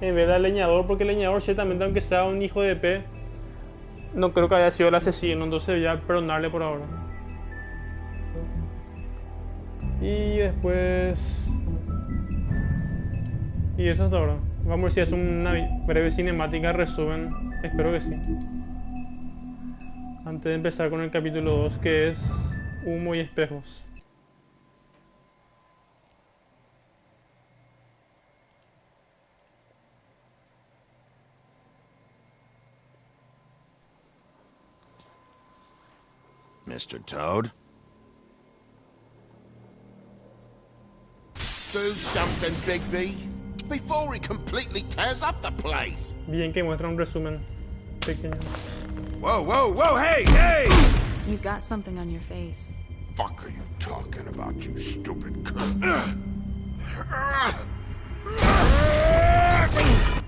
en vez del leñador, porque el leñador ciertamente, aunque sea un hijo de P, no creo que haya sido el asesino, entonces voy a perdonarle por ahora. Y después... Y eso es todo. Vamos a ver si es una breve cinemática resumen. Espero que sí. Antes de empezar con el capítulo 2, que es humo y espejos. Mr. Toad? Do something, Bigby, before he completely tears up the place. Bien que muestra un resumen pequeño. Whoa, whoa, whoa, hey, hey! You've got something on your face. Fuck are you talking about, you stupid cunt?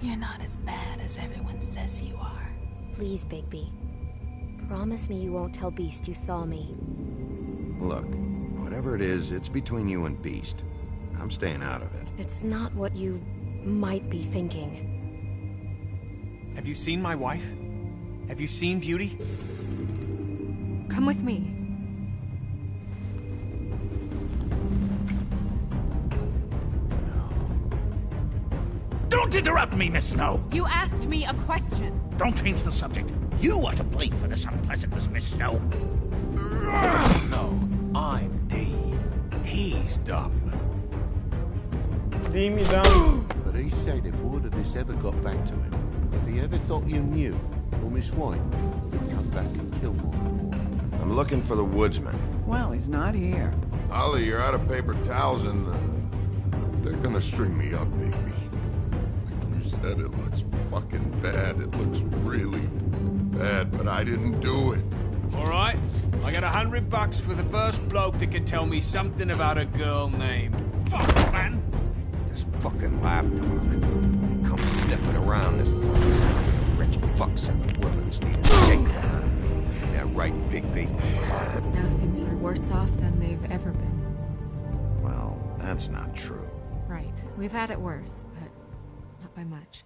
You're not as bad as everyone says you are. Please, Bigby. Promise me you won't tell Beast you saw me. Look, whatever it is, it's between you and Beast. I'm staying out of it. It's not what you might be thinking. Have you seen my wife? Have you seen Beauty? Come with me. Don't interrupt me, Miss Snow. You asked me a question. Don't change the subject. You are to blame for this unpleasantness, Miss Snow. No, I'm D. He's dumb. Dimmy down. But he said if word of this ever got back to him, if he ever thought you knew, or Miss White, he'd come back and kill more boy. I'm looking for the woodsman. Well, he's not here. Ollie, you're out of paper towels and they're gonna string me up, baby. Like you said, it looks fucking bad. It looks really bad, but I didn't do it. All right, I got $100 for the first bloke that can tell me something about a girl named... Fuck, man. This fucking lapdog. He comes sniffing around this place. Rich fucks in the women's need to shake that. Ain't that right, Bigby? Now things are worse off than they've ever been. Well, that's not true. Right. We've had it worse, but not by much.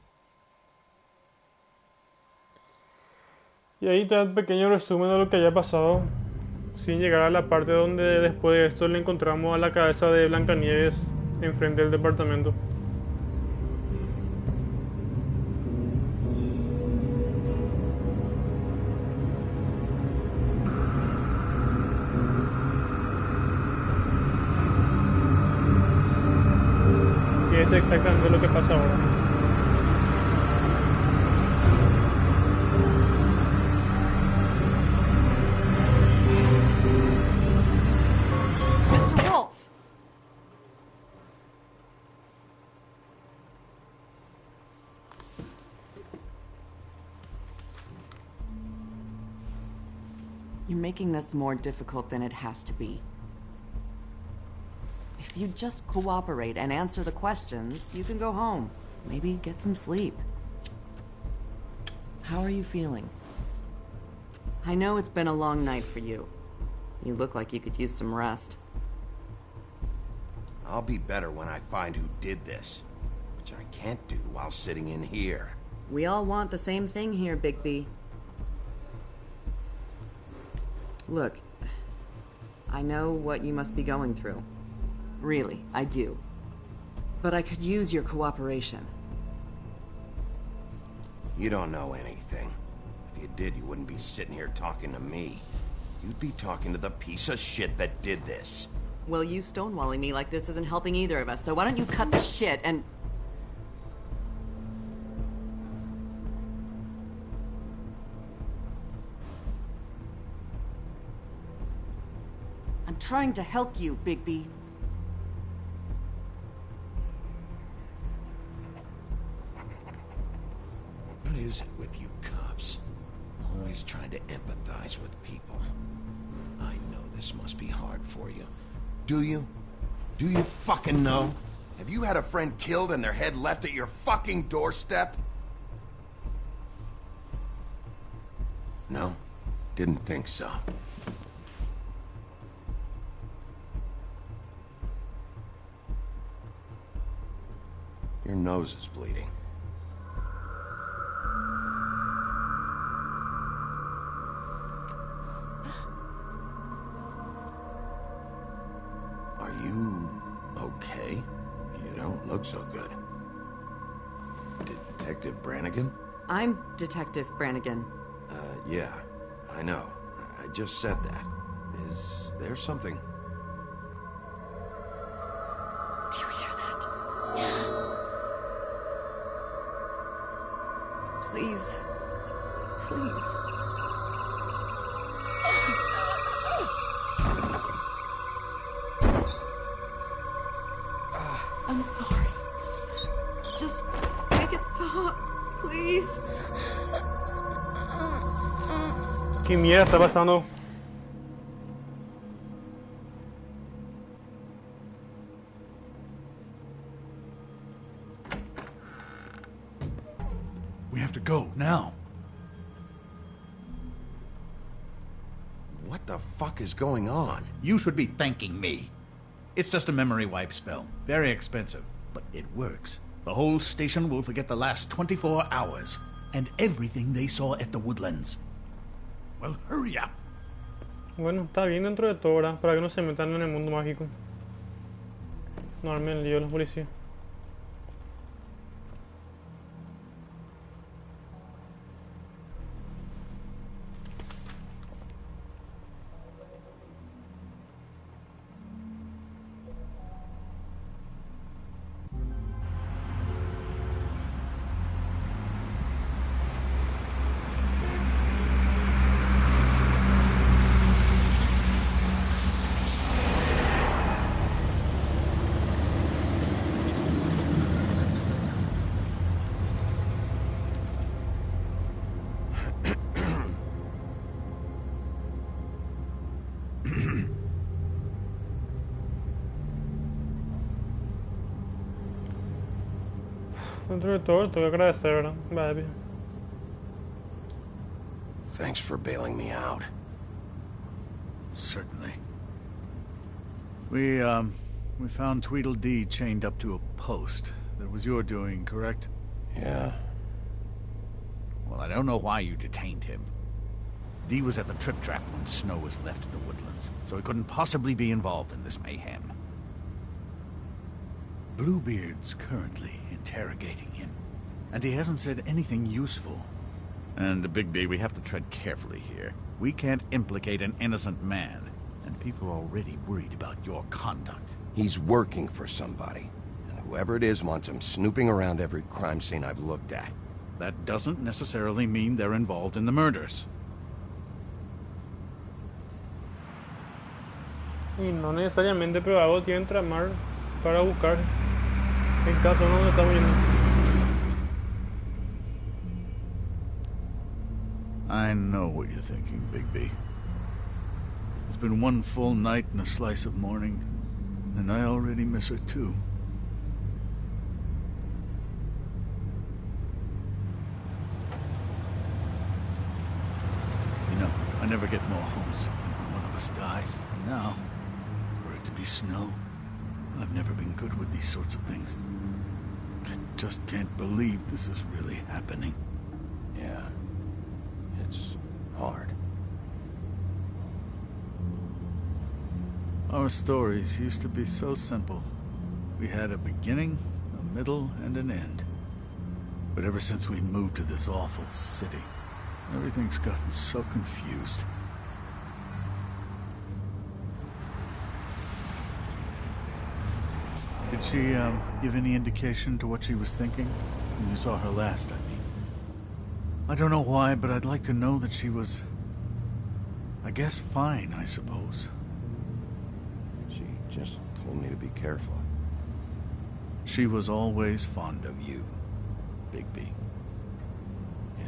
Y ahí está el pequeño resumen de lo que haya pasado, sin llegar a la parte donde después de esto le encontramos a la cabeza de Blancanieves enfrente del departamento. Y es exactamente lo que pasa ahora. Mr. Wolf! You're making this more difficult than it has to be. If you just cooperate and answer the questions, you can go home. Maybe get some sleep. How are you feeling? I know it's been a long night for you. You look like you could use some rest. I'll be better when I find who did this, which I can't do while sitting in here. We all want the same thing here, Bigby. Look, I know what you must be going through. Really, I do. But I could use your cooperation. You don't know anything. If you did, you wouldn't be sitting here talking to me. You'd be talking to the piece of shit that did this. Well, you stonewalling me like this isn't helping either of us, so why don't you cut the shit and... I'm trying to help you, Bigby. What is it with you cops? Always trying to empathize with people. I know this must be hard for you. Do you? Do you fucking know? Have you had a friend killed and their head left at your fucking doorstep? No? Didn't think so. Your nose is bleeding. look so good. Detective Brannigan? I'm Detective Brannigan. Yeah, I know. I just said that. Is there something? Do you hear that? Please. Please. I'm sorry. Just make it stop, please. ¿Qué mierda está pasando? We have to go now. What the fuck is going on? You should be thanking me. It's just a memory wipe spell. Very expensive, but it works. The whole station will forget the last 24 hours and everything they saw at the Woodlands. Well, hurry up. Bueno, está bien dentro de todo, ¿verdad? Para que no se metan en el mundo mágico. No armen el lío los policías. Dentro de todo, tengo que agradecer, ¿verdad? Vale. Thanks for bailing me out. Certainly. We found Tweedledee chained up to a post. That was your doing, correct? Yeah. Well, I don't know why you detained him. Dee was at the Trip Trap when Snow was left at the Woodlands, so he couldn't possibly be involved in this mayhem. Bluebeard's currently interrogating him, and he hasn't said anything useful. And, Bigby, we have to tread carefully here. We can't implicate an innocent man, and people are already worried about your conduct. He's working for somebody, and whoever it is wants him snooping around every crime scene I've looked at. That doesn't necessarily mean they're involved in the murders. Y no necesariamente, pero algo tienen que tramar para buscar el caso donde estamos yendo. I know what you're thinking, Bigby. It's been one full night and a slice of morning, and I already miss her too. You know, I never get more homesick than when one of us dies. And now, for it to be Snow, I've never been good with these sorts of things. I just can't believe this is really happening. Yeah. It's hard. Our stories used to be so simple. We had a beginning, a middle, and an end. But ever since we moved to this awful city, everything's gotten so confused. Did she, give any indication to what she was thinking? When you saw her last, I mean. I don't know why, but I'd like to know that she was... I guess fine, I suppose. She just told me to be careful. She was always fond of you, Bigby. Yeah.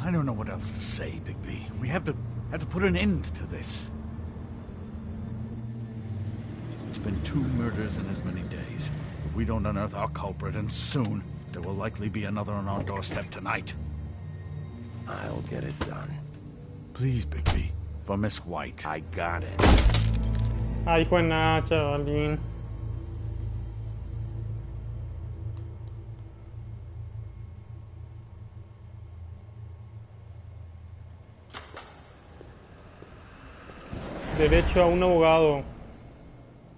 I don't know what else to say, Bigby. We have to put an end to this. It's been 2 murders in as many days. If we don't unearth our culprit, and soon, there will likely be another on our doorstep tonight. I'll get it done. Please, Bigby. For Miss White. I got it. Ay, fue nada, chavalín. Derecho a un abogado.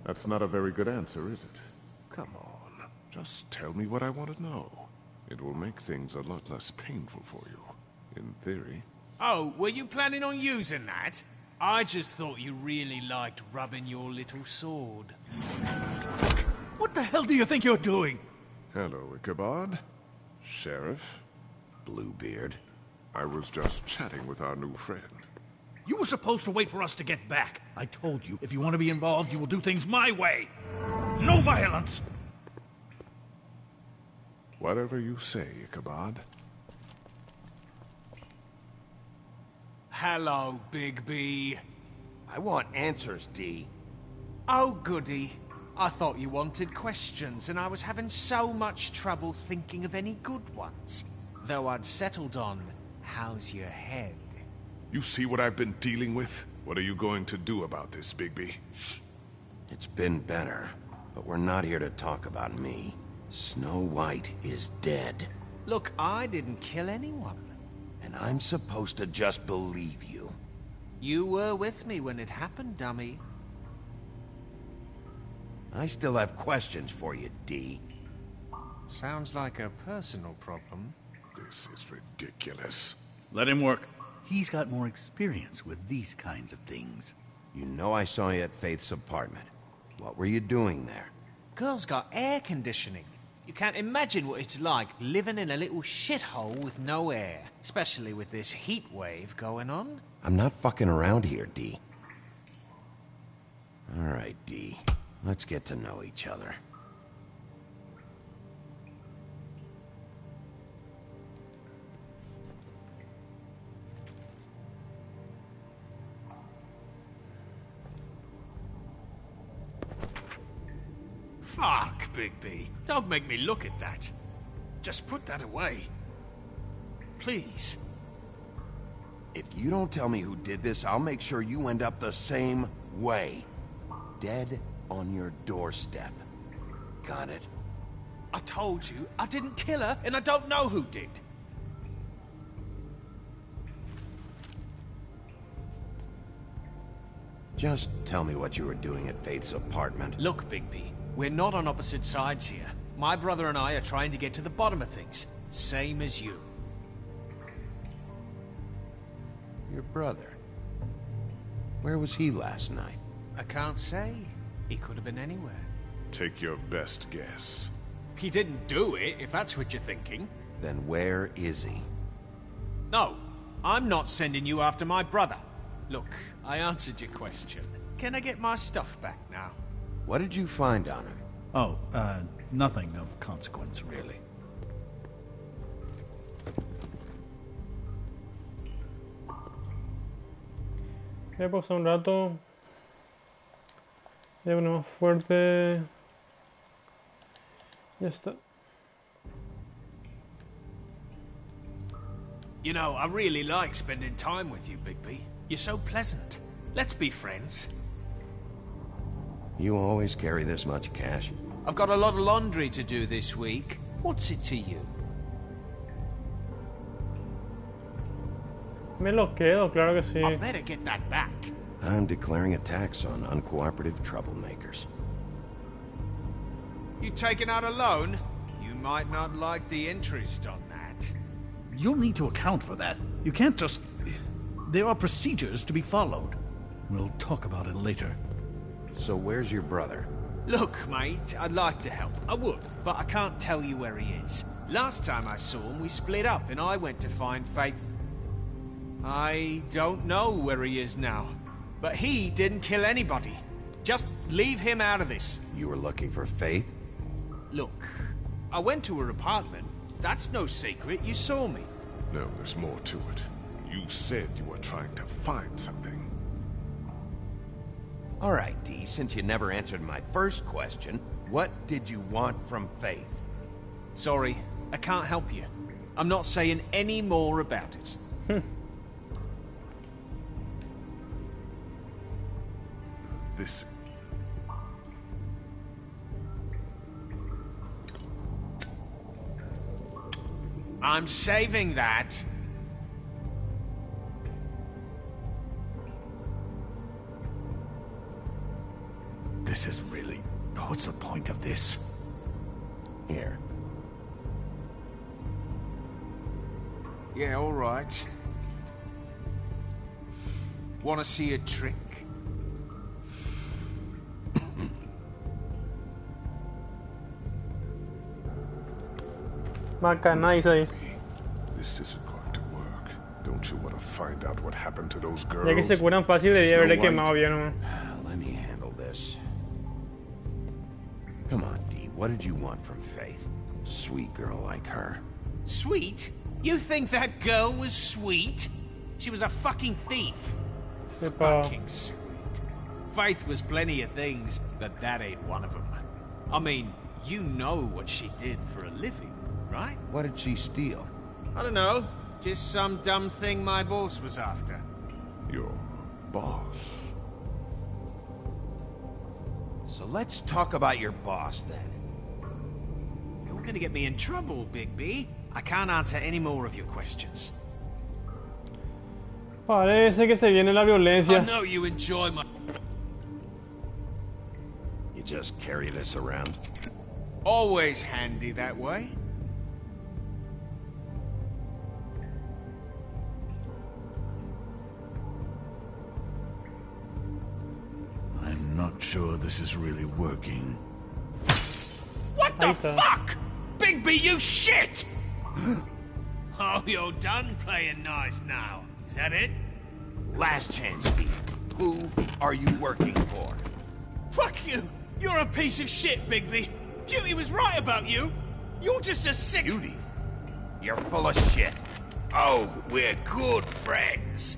That's not a very good answer, is it? Come on, just tell me what I want to know. It will make things a lot less painful for you, in theory. Oh, were you planning on using that? I just thought you really liked rubbing your little sword. What the hell do you think you're doing? Hello, Ichabod. Sheriff. Bluebeard. I was just chatting with our new friend. You were supposed to wait for us to get back. I told you, if you want to be involved, you will do things my way. No violence! Whatever you say, Ichabod. Hello, Bigby. I want answers, D. Oh, goody. I thought you wanted questions, and I was having so much trouble thinking of any good ones. Though I'd settled on, how's your head? You see what I've been dealing with? What are you going to do about this, Bigby? It's been better, but we're not here to talk about me. Snow White is dead. Look, I didn't kill anyone. And I'm supposed to just believe you. You were with me when it happened, dummy. I still have questions for you, D. Sounds like a personal problem. This is ridiculous. Let him work. He's got more experience with these kinds of things. You know I saw you at Faith's apartment. What were you doing there? Girl's got air conditioning. You can't imagine what it's like living in a little shithole with no air, especially with this heat wave going on. I'm not fucking around here, D. All right, D. Let's get to know each other. Fuck, Bigby. Don't make me look at that. Just put that away. Please. If you don't tell me who did this, I'll make sure you end up the same way. Dead on your doorstep. Got it? I told you, I didn't kill her, and I don't know who did. Just tell me what you were doing at Faith's apartment. Look, Bigby, we're not on opposite sides here. My brother and I are trying to get to the bottom of things. Same as you. Your brother. Where was he last night? I can't say. He could have been anywhere. Take your best guess. He didn't do it, if that's what you're thinking. Then where is he? No, I'm not sending you after my brother. Look, I answered your question. Can I get my stuff back now? What did you find on him? Oh, nothing of consequence, really. Ya pasó un rato. Ya ponemos fuerte. Ya está. You know, I really like spending time with you, Bigby. You're so pleasant. Let's be friends. You always carry this much cash? I've got a lot of laundry to do this week. What's it to you? Me lo quedo, claro que sí. I better get that back. I'm declaring a tax on uncooperative troublemakers. You taking out a loan? You might not like the interest on that. You'll need to account for that. You can't just... There are procedures to be followed. We'll talk about it later. So where's your brother? Look, mate, I'd like to help. I would, but I can't tell you where he is. Last time I saw him, we split up and I went to find Faith. I don't know where he is now. But he didn't kill anybody. Just leave him out of this. You were looking for Faith? Look, I went to her apartment. That's no secret. You saw me. No, there's more to it. You said you were trying to find something. All right, D, since you never answered my first question, what did you want from Faith? Sorry, I can't help you. I'm not saying any more about it. Listen. I'm saving that. This is really... What's the point of this? Here. Yeah, all right. Want to see a trick? Macana ahí. This isn't going to work. Don't you want to find out what happened to those girls? Ya que se curan fácil, debía haberle quemado bien, ¿no? Let me handle this. Come on, Dee. What did you want from Faith? Sweet girl like her. Sweet? You think that girl was sweet? She was a fucking thief. Epa. Fucking sweet. Faith was plenty of things, but that ain't one of them. I mean, you know what she did for a living, right? What did she steal? I don't know. Just some dumb thing my boss was after. Your boss. So let's talk about your boss, then. You're gonna get me in trouble, Bigby. I can't answer any more of your questions. Parece que se viene la I violencia. know you enjoy my... You just carry this around? Always handy that way. I'm not sure this is really working. What the Ahí está. fuck? Bigby, you shit! Oh, you're done playing nice now. Is that it? Last chance, Steve. Who are you working for? Fuck you! You're a piece of shit, Bigby. Beauty was right about you. You're just a sick... Beauty? You're full of shit. Oh, we're good friends.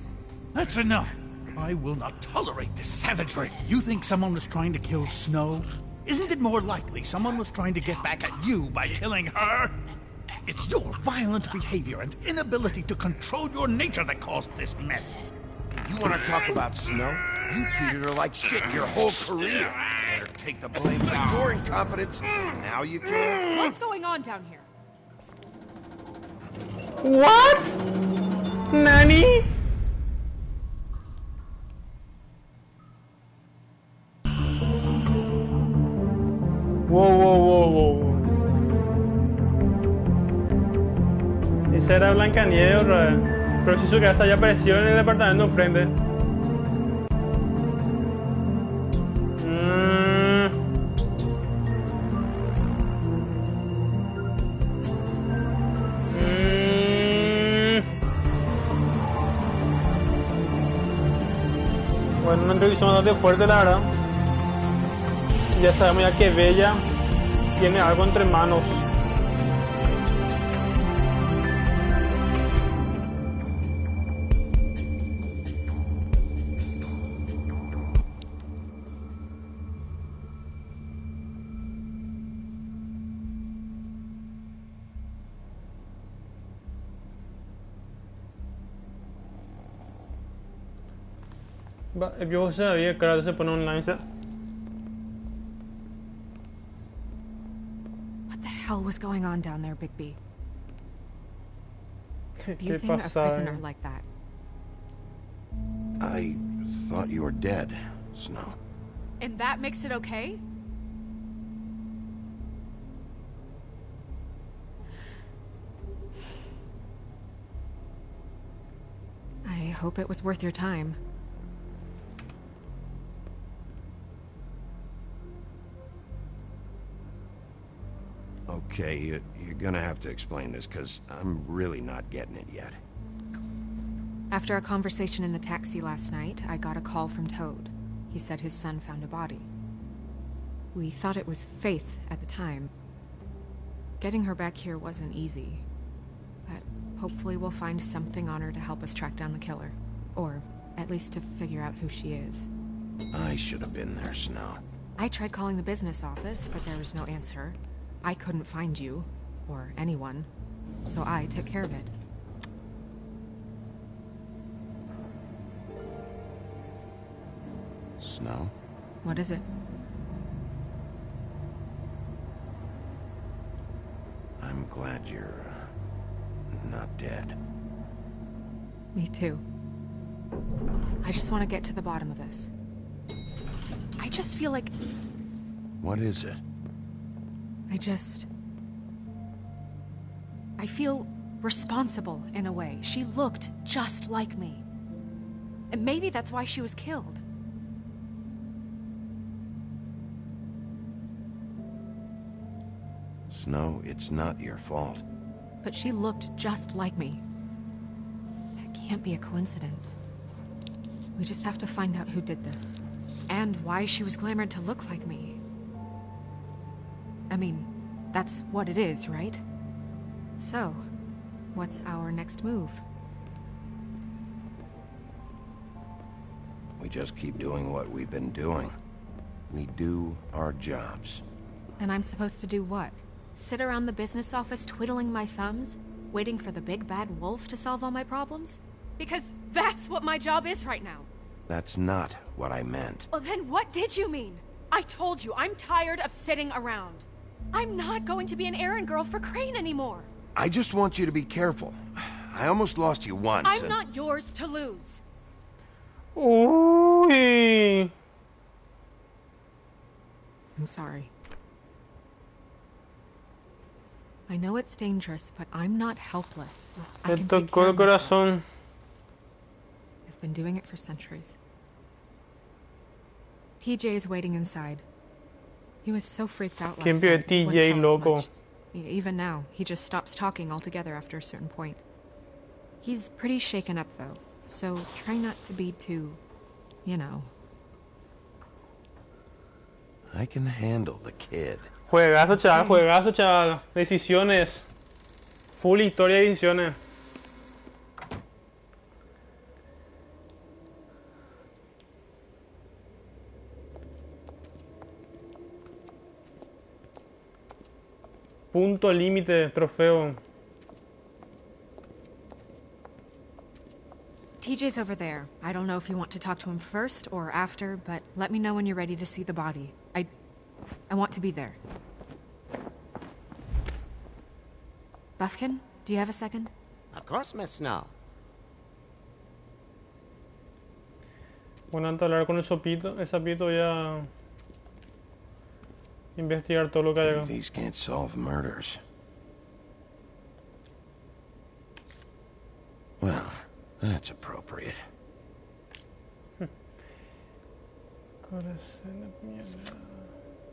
That's enough. I will not tolerate this savagery. You think someone was trying to kill Snow? Isn't it more likely someone was trying to get back at you by killing her? It's your violent behavior and inability to control your nature that caused this mess. You want to talk about Snow? You treated her like shit your whole career. Let her take the blame for your incompetence. Now you care? What's going on down here? What? Nani? Wow. Esa era Blancanieves otra vez. Pero si su casa ya apareció en el departamento enfrente. Bueno, una introducción bastante fuerte, la verdad. Ya sabemos ya que Bella tiene algo entre manos. Va, el viejo se sabía que ahora se pone online. What the hell was going on down there, Bigby? ¿Qué Abusing a pasaba? prisoner like that. I thought you were dead, Snow. And that makes it okay? I hope it was worth your time. Okay, you're gonna have to explain this, because I'm really not getting it yet. After a conversation in the taxi last night, I got a call from Toad. He said his son found a body. We thought it was Faith at the time. Getting her back here wasn't easy, but hopefully we'll find something on her to help us track down the killer. Or at least to figure out who she is. I should have been there, Snow. I tried calling the business office, but there was no answer. I couldn't find you, or anyone, so I took care of it. Snow? What is it? I'm glad you're not dead. Me too. I just want to get to the bottom of this. I just feel like What is it? I feel responsible in a way. She looked just like me. And maybe that's why she was killed. Snow, it's not your fault. But she looked just like me. That can't be a coincidence. We just have to find out who did this. And why she was glamored to look like me. I mean, that's what it is, right? So, what's our next move? We just keep doing what we've been doing. We do our jobs. And I'm supposed to do what? Sit around the business office twiddling my thumbs, waiting for the big bad wolf to solve all my problems? Because that's what my job is right now. That's not what I meant. Well, then what did you mean? I told you, I'm tired of sitting around. I'm not going to be an errand girl for Crane anymore. I just want you to be careful. I almost lost you once. I'm not yours to lose. Uy. I'm sorry. I know it's dangerous, but I'm not helpless. I Me can take tocó care el of myself. corazón. I've been doing it for centuries. TJ is waiting inside. He was so freaked out last ¿Quién vio a night, he wouldn't TJ, tell us loco? much. Even now, he just stops talking altogether after a certain point. He's pretty shaken up, though, so try not to be too, you know. I can handle the kid. Juegazo, chaval, juegazo, chaval. Decisiones. Full historia de decisiones. Punto límite, trofeo. TJ's over there. I don't know if you want to talk to him first or after, but let me know when you're ready to see the body. I want to be there. Buffkin, do you have a second? Of course, Miss Snow. Bueno, antes de hablar con el sapito voy a investigar todo lo que haya. These can't solve murders. Well, that's appropriate.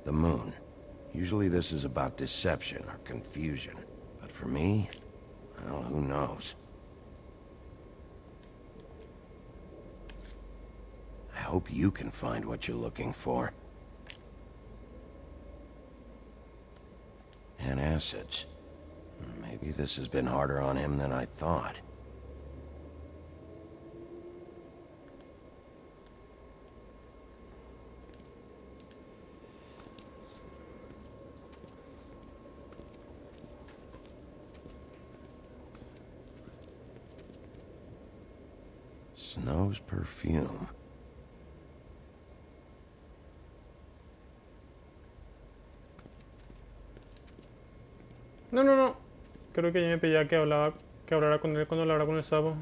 The moon. Usually this is about deception or confusion. But for me, well, who knows? I hope you can find what you're looking for. And acids. Maybe this has been harder on him than I thought. Snow's perfume. No. Creo que ya me pedía que hablara con él cuando hablara con el sapo.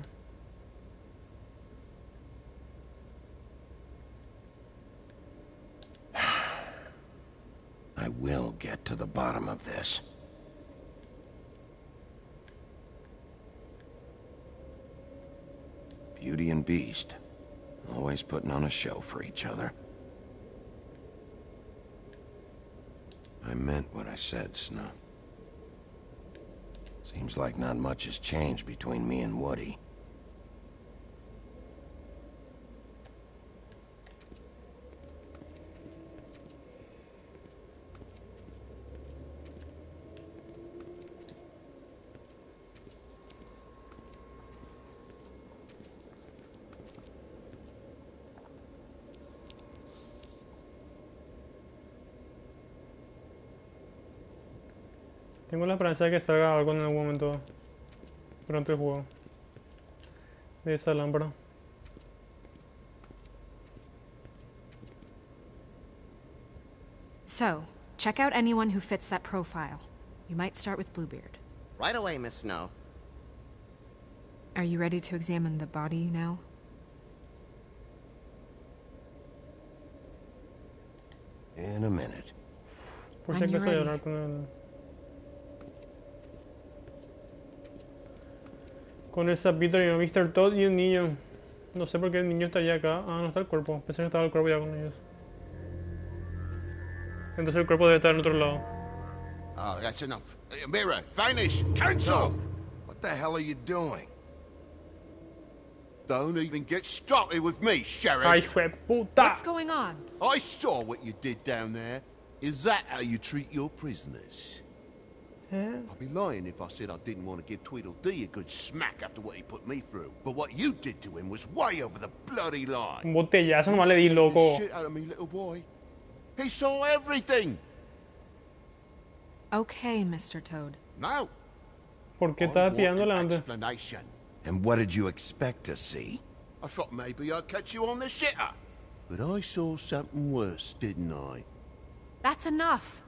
I will get to the bottom of this. Beauty and Beast. Always putting on a show for each other. I meant what I said, Snow. Seems like not much has changed between me and Woody. Tengo la esperanza de que salga algo en algún momento durante el juego de esa lámpara. So, check out anyone who fits that profile. You might start with Bluebeard. Right away, Miss Snow. Are you ready to examine the body now? In a minute. Por si When you're acaso hay ready. hablar con el sapito y Mr. Todd y el niño. No sé por qué el niño está ya acá. Ah, no está el cuerpo. Pensé que estaba el cuerpo ya con ellos. Entonces el cuerpo debe estar en otro lado. Oh, that's enough. Mira, vanish! Cancel! What the hell are you doing? Don't even get started with me, Sheriff. Ay, fue puta. What's going on? I saw what you did down there. Is that how you treat your prisoners? I'd be lying if I said I didn't want to give Tweedledee a good smack after what he put me through. But what you did to him was way over the bloody line. Un botellazo nomás le di, You scared the loco. shit out of me, little boy. He saw everything. Okay, Mr. Toad. Now, ¿Por qué I estaba want pidiéndole an antes? explanation. And what did you expect to see? I thought maybe I'd catch you on the shitter. But I saw something worse, didn't I? That's enough!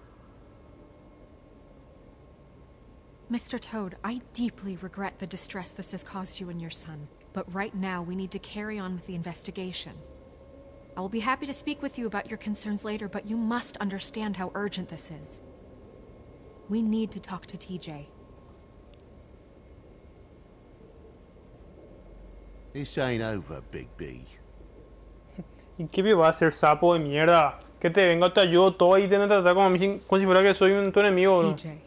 Mr. Toad, I deeply regret the distress this has caused you and your son. But right now, we need to carry on with the investigation. I will be happy to speak with you about your concerns later, but you must understand how urgent this is. We need to talk to TJ. This ain't over, Big B. ¿Y qué me va a hacer, sapo de mierda? Que te venga, te ayudo todo y te tratar como, como si fuera que soy tu enemigo, bro. TJ.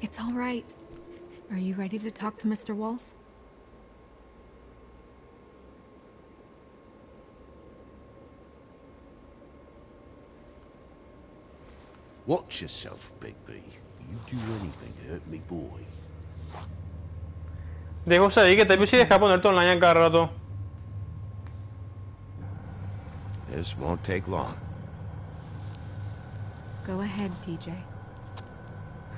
It's all right. Are you ready to talk to Mr. Wolf? Watch yourself, Big B. You do anything to hurt me, boy. Dejo ahí que te si deja ponerte online a cada rato. This won't take long. Go ahead, TJ.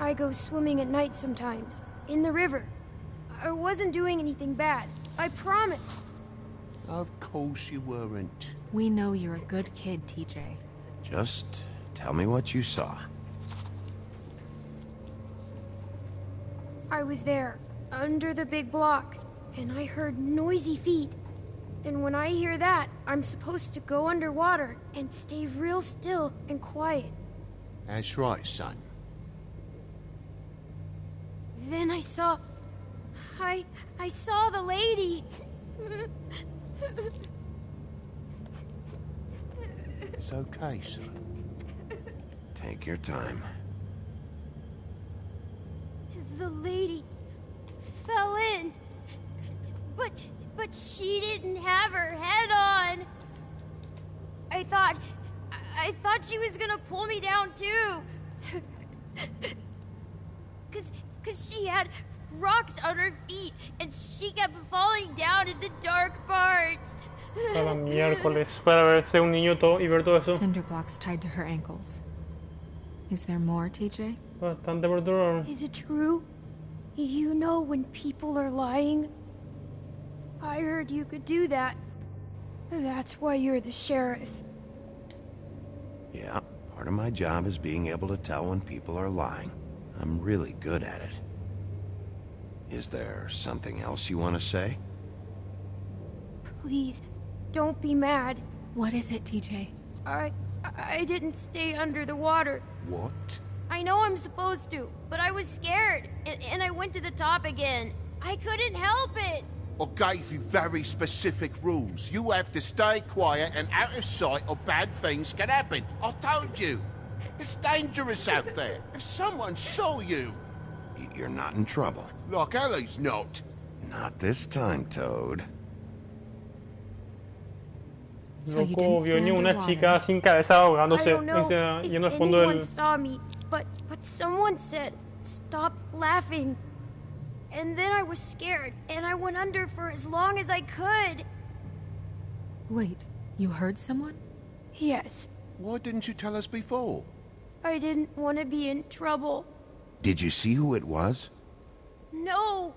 I go swimming at night sometimes, in the river. I wasn't doing anything bad. I promise. Of course you weren't. We know you're a good kid, TJ. Just tell me what you saw. I was there, under the big blocks, and I heard noisy feet. And when I hear that, I'm supposed to go underwater and stay real still and quiet. That's right, son. Then I saw... I saw the lady. It's okay, son. Take your time. The lady fell in. But she didn't have her head on. I thought she was gonna pull me down too. Cause she had rocks on her feet and she kept falling down in the dark parts. A la miércoles. Para verse un niño todo y ver todo eso. Cinder blocks tied to her ankles. Is there more, TJ? Bastante perturbador. Is it true? You know when people are lying? I heard you could do that. That's why you're the sheriff. Yeah, part of my job is being able to tell when people are lying. I'm really good at it. Is there something else you want to say? Please, don't be mad. What is it, TJ? I didn't stay under the water. What? I know I'm supposed to, but I was scared, and I went to the top again. I couldn't help it. I gave you very specific rules. You have to stay quiet and out of sight or bad things can happen. I told you. It's dangerous out there. If someone saw you... You're not in trouble. Like Ellie's not. Not this time, Toad. So you Loco, didn't vio stay ni una underwater. chica sin cabeza I ahogándose. don't know Yendo al if fondo anyone del. saw me, but someone said, stop laughing. And then I was scared, and I went under for as long as I could. Wait, you heard someone? Yes, Why didn't you tell us before? I didn't want to be in trouble. Did you see who it was? No,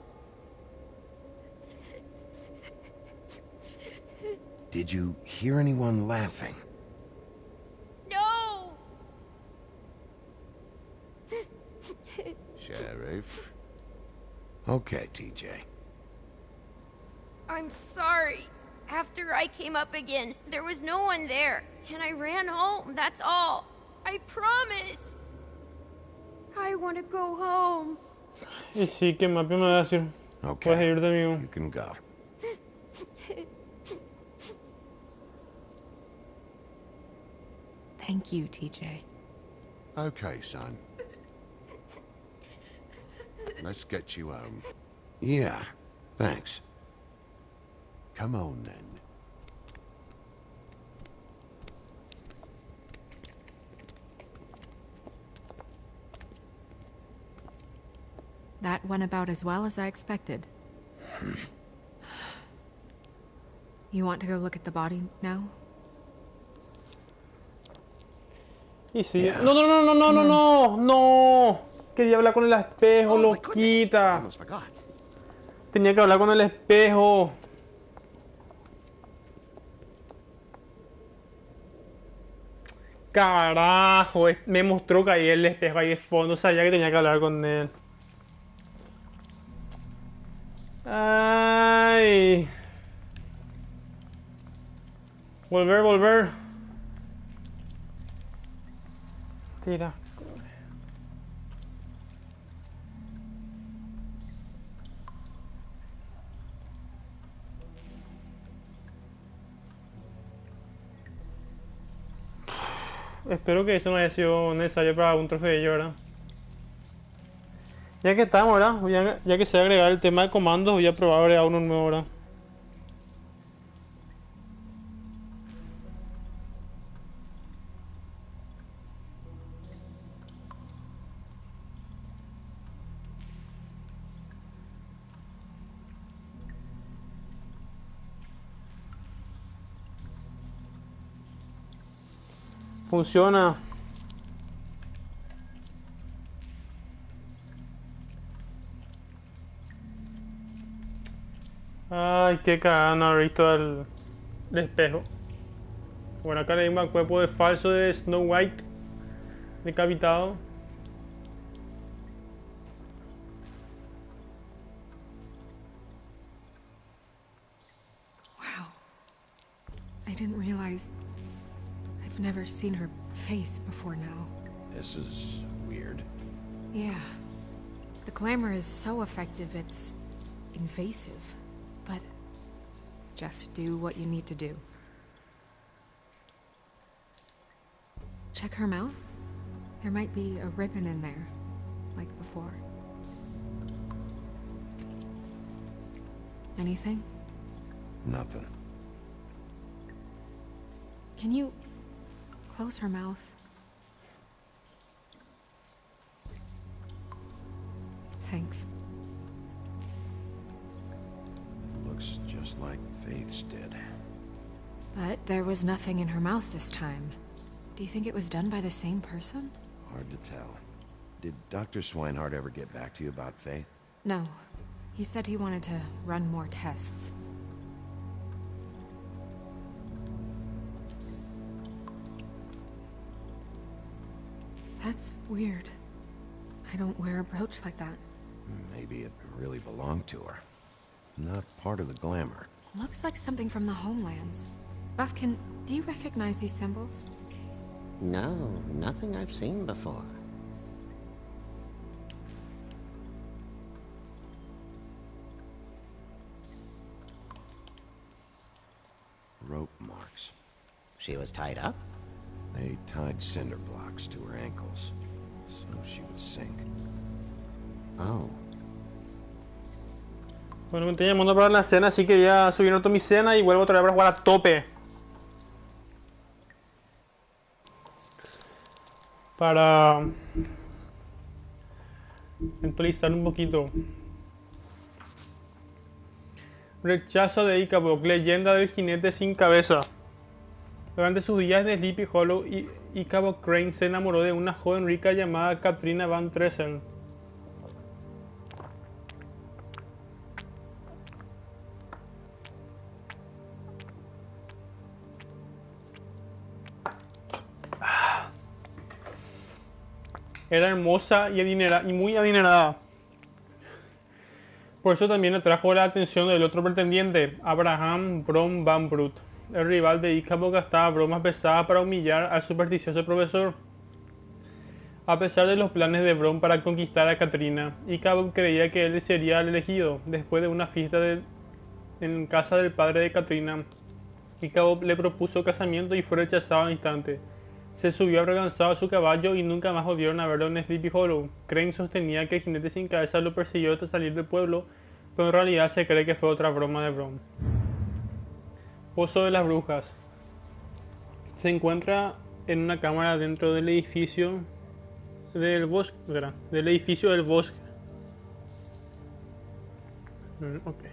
Did you hear anyone laughing? no. Sheriff. Okay, TJ. I'm sorry. After I came up again, there was no one there, and I ran home, that's all. I promise. I want to go home. Y sí, que Mappy me va a decir, Okay. puedes irte, amigo. You can go. Thank you, TJ. Okay, son. Let's get you home. Yeah, thanks. Come on, then. That went about as well as I expected. You want to go look at the body now? Y sí. Yeah. No, no, no, no, no, no, no, no. Quería hablar con el espejo, Oh, my goodness. I loquita. almost forgot. Tenía que hablar con el espejo. Carajo, me mostró que ahí el espejo ahí de fondo. Sabía que tenía que hablar con él. Ay. Volver, volver. Tira. Espero que eso no haya sido necesario para un trofeo, ¿verdad? Ya que estamos, ¿verdad? Ya que se va a agregar el tema de comandos, voy a probar agregar uno nuevo, ¿verdad? Funciona. Ay, qué cagada no haber visto el espejo. Bueno, acá le dimos al cuerpo de falso de Snow White decapitado. Wow. I didn't realize... I've never seen her face before now. This is weird. Yeah. The glamour is so effective, it's invasive. But just do what you need to do. Check her mouth. There might be a ribbon in there, like before. Anything? Nothing. Can you close her mouth? Thanks. Looks just like Faith's did. But there was nothing in her mouth this time. Do you think it was done by the same person? Hard to tell. Did Dr. Swinehart ever get back to you about Faith? No. He said he wanted to run more tests. That's weird. I don't wear a brooch like that. Maybe it really belonged to her. Not part of the glamour. Looks like something from the homelands. Buffkin, do you recognize these symbols? No, nothing I've seen before. Rope marks. She was tied up? They tied cinder blocks to her ankles, so she would sink. Oh. Bueno, me estoy llamando para la cena, así que voy a subir otro mi cena y vuelvo otra vez para jugar a tope. Para actualizar un poquito. Rechazo de Icabod, leyenda del jinete sin cabeza. Durante sus días de Sleepy Hollow, Icabod Crane se enamoró de una joven rica llamada Katrina Van Tressen. Era hermosa y muy adinerada. Por eso también atrajo la atención del otro pretendiente, Abraham Brom Van Brut. El rival de Ichabod gastaba bromas pesadas para humillar al supersticioso profesor. A pesar de los planes de Brom para conquistar a Katrina, Ichabod creía que él sería el elegido. Después de una fiesta en casa del padre de Katrina, Ichabod le propuso casamiento y fue rechazado al instante. Se subió avergonzado a su caballo y nunca más volvieron a verlo en Sleepy Hollow. Crane sostenía que el jinete sin cabeza lo persiguió hasta salir del pueblo, pero en realidad se cree que fue otra broma de Brom. Pozo de las Brujas. Se encuentra en una cámara dentro del edificio del bosque. Del edificio del bosque. Ok.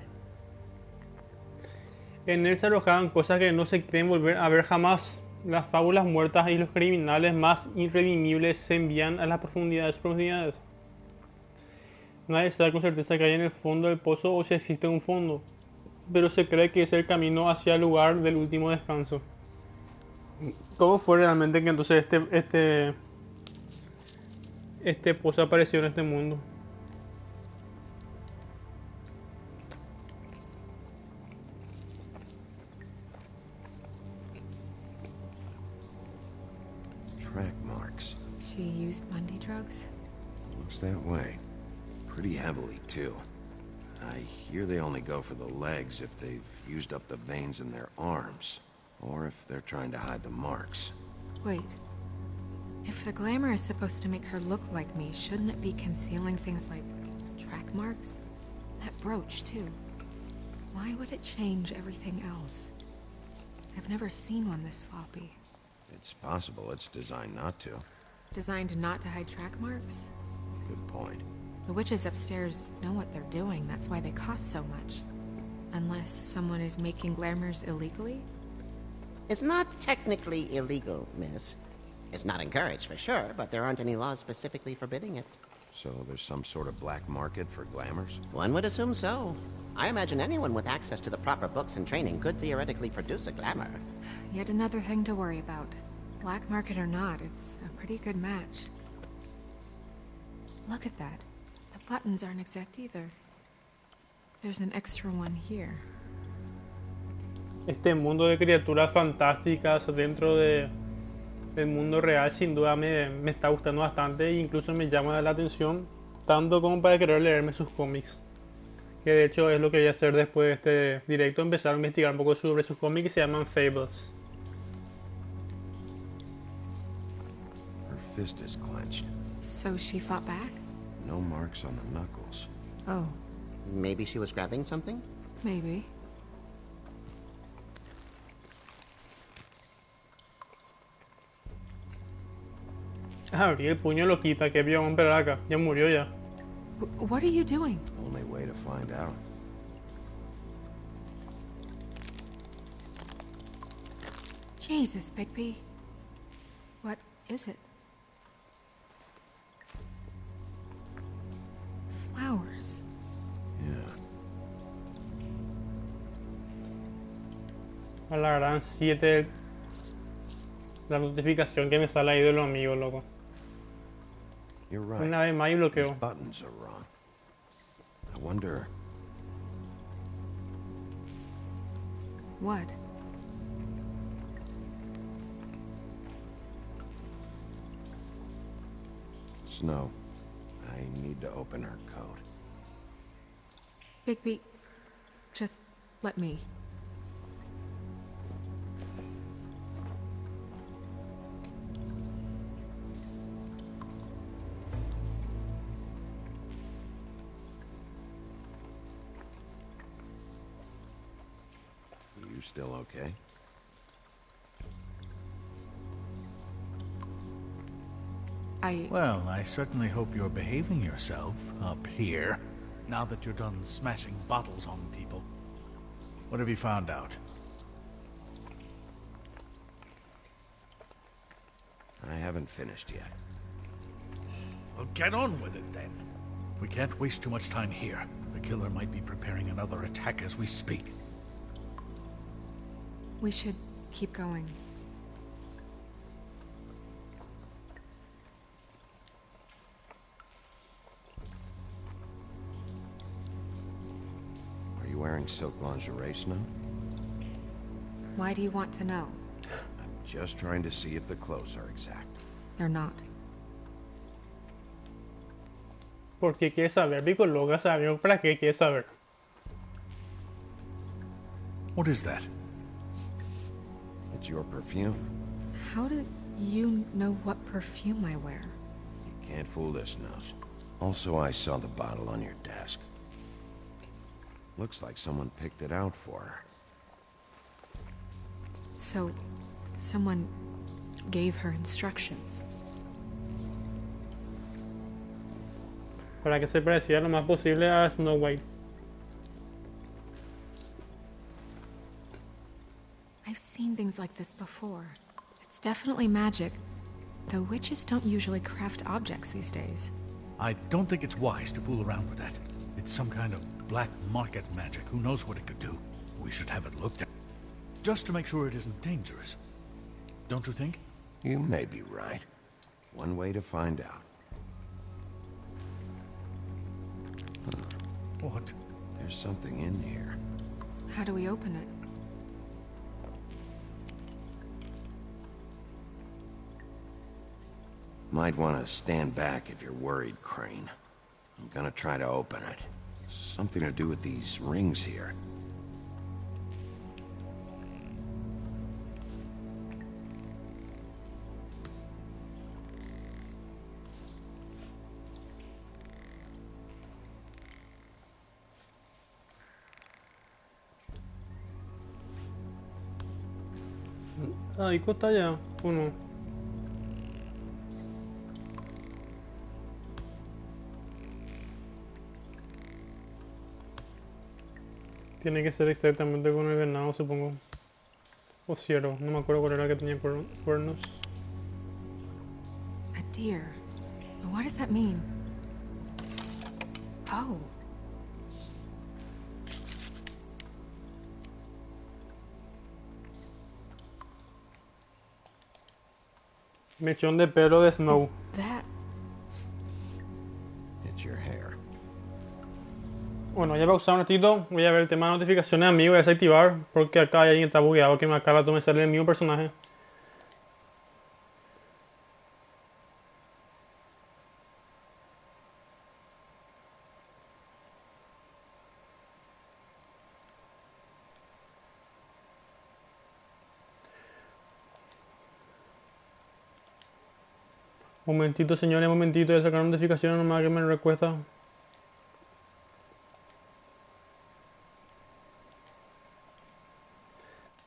En él se alojaban cosas que no se creen volver a ver jamás. Las fábulas muertas y los criminales más irredimibles se envían a las profundidades. Nadie sabe con certeza que hay en el fondo del pozo o si existe un fondo, pero se cree que es el camino hacia el lugar del último descanso. ¿Cómo fue realmente que entonces este pozo apareció en este mundo? Track marks. She used Mundy drugs? Looks that way. Pretty heavily, too. I hear they only go for the legs if they've used up the veins in their arms, or if they're trying to hide the marks. Wait. If the glamour is supposed to make her look like me, shouldn't it be concealing things like track marks? That brooch, too. Why would it change everything else? I've never seen one this sloppy. It's possible it's designed not to. Designed not to hide track marks? Good point. The witches upstairs know what they're doing, that's why they cost so much. Unless someone is making glamours illegally? It's not technically illegal, miss. It's not encouraged for sure, but there aren't any laws specifically forbidding it. So there's some sort of black market for glamours? One would assume so. I imagine anyone with access to the proper books and training could theoretically produce a glamour. Yet another thing to worry about. Black market or not, it's a pretty good match. Look at that. The buttons aren't exact either. There's an extra one here. Este mundo de criaturas fantásticas dentro del mundo real sin duda me está gustando bastante e incluso me llama la atención tanto como para querer leerme sus cómics, que de hecho es lo que voy a hacer después de este directo, empezar a investigar un poco sobre sus cómics que se llaman Fables. Her fist is clenched. So she fought back? No marks on the knuckles. Oh. Maybe she was grabbing something? Maybe. Abrí el puño lo quita, que vio hombre acá, ya murió ya. What are you doing? Only way to find out. Jesus, Bigby. What is it? Flowers. Yeah. A la gran 7 la notificación que me sale ahí de los amigos, loco. You're right. Una vez más y bloqueo. Those buttons are wrong. I wonder... What? Snow, I need to open her coat. Bigby, just let me. You still okay? Well, I certainly hope you're behaving yourself up here, now that you're done smashing bottles on people. What have you found out? I haven't finished yet. Well, get on with it then. We can't waste too much time here. The killer might be preparing another attack as we speak. We should keep going. wearing silk lingerie, Snow? Why do you want to know? I'm just trying to see if the clothes are exact. They're not. ¿Por qué quieres saber? Pico loca, ¿sabes? ¿Para qué quieres saber? What is that? It's your perfume. How did you know what perfume I wear? You can't fool this nose. Also, I saw the bottle on your desk. Looks like someone picked it out for her. So, someone gave her instructions. Para que se pareciera lo más posible a Snow White. I've seen things like this before. It's definitely magic, though witches don't usually craft objects these days. I don't think it's wise to fool around with that. It's some kind of black market magic. Who knows what it could do? We should have it looked at. Just to make sure it isn't dangerous. Don't you think? You may be right. One way to find out. What? There's something in here. How do we open it? Might want to stand back if you're worried, Crane. I'm gonna try to open it. Something to do with these rings here. Ahí está ya, uno. Tiene que ser exactamente con el venado, supongo. O ciervo, no me acuerdo cuál era que tenía cuernos. A deer. What does that mean? Oh. Mechón de pelo de Snow. That... It's your hair. Bueno, ya he pausado un ratito. Voy a ver el tema de notificaciones a mí. Voy a desactivar porque acá hay alguien que está bugueado que me acaba de salir el mismo personaje. Momentito, señores, momentito. Voy a sacar notificaciones nomás que me recuesta.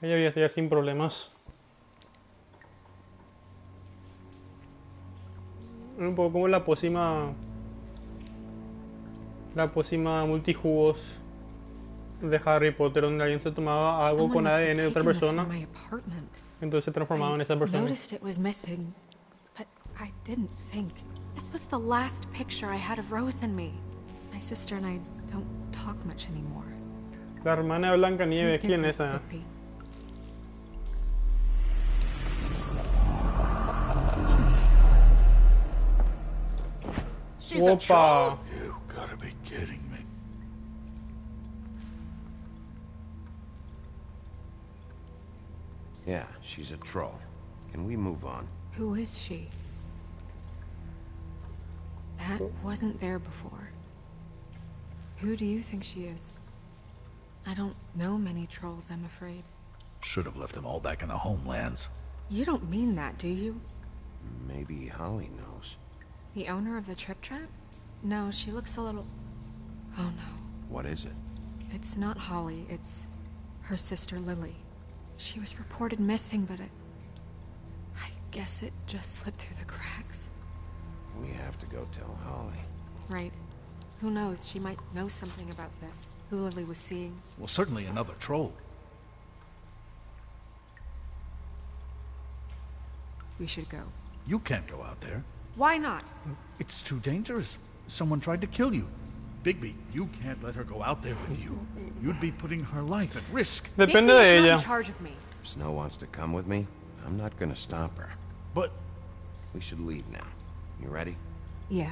Ella voy a estar sin problemas. Un poco como la pócima multijugos de Harry Potter, donde alguien se tomaba algo con ADN de otra persona, entonces se transformaba en esa persona. But I didn't think. This was the last picture I had of Rose and me. My sister and I don't talk much anymore. La hermana de Blancanieves, ¿quién es esa? She's a troll? You gotta be kidding me. Yeah, she's a troll. Can we move on? Who is she? That wasn't there before. Who do you think she is? I don't know many trolls, I'm afraid. Should have left them all back in the homelands. You don't mean that, do you? Maybe Holly knows. The owner of the Trip Trap? No, she looks a little... Oh no. What is it? It's not Holly, it's her sister Lily. She was reported missing, but I guess it just slipped through the cracks. We have to go tell Holly. Right. Who knows, she might know something about this. Who Lily was seeing. Well, certainly another troll. We should go. You can't go out there. Why not? It's too dangerous. Someone tried to kill you. Bigby, you can't let her go out there with you. You'd be putting her life at risk. Depende de ella. In charge of me. If Snow wants to come with me, I'm not gonna stop her. But... We should leave now. You ready? Yeah.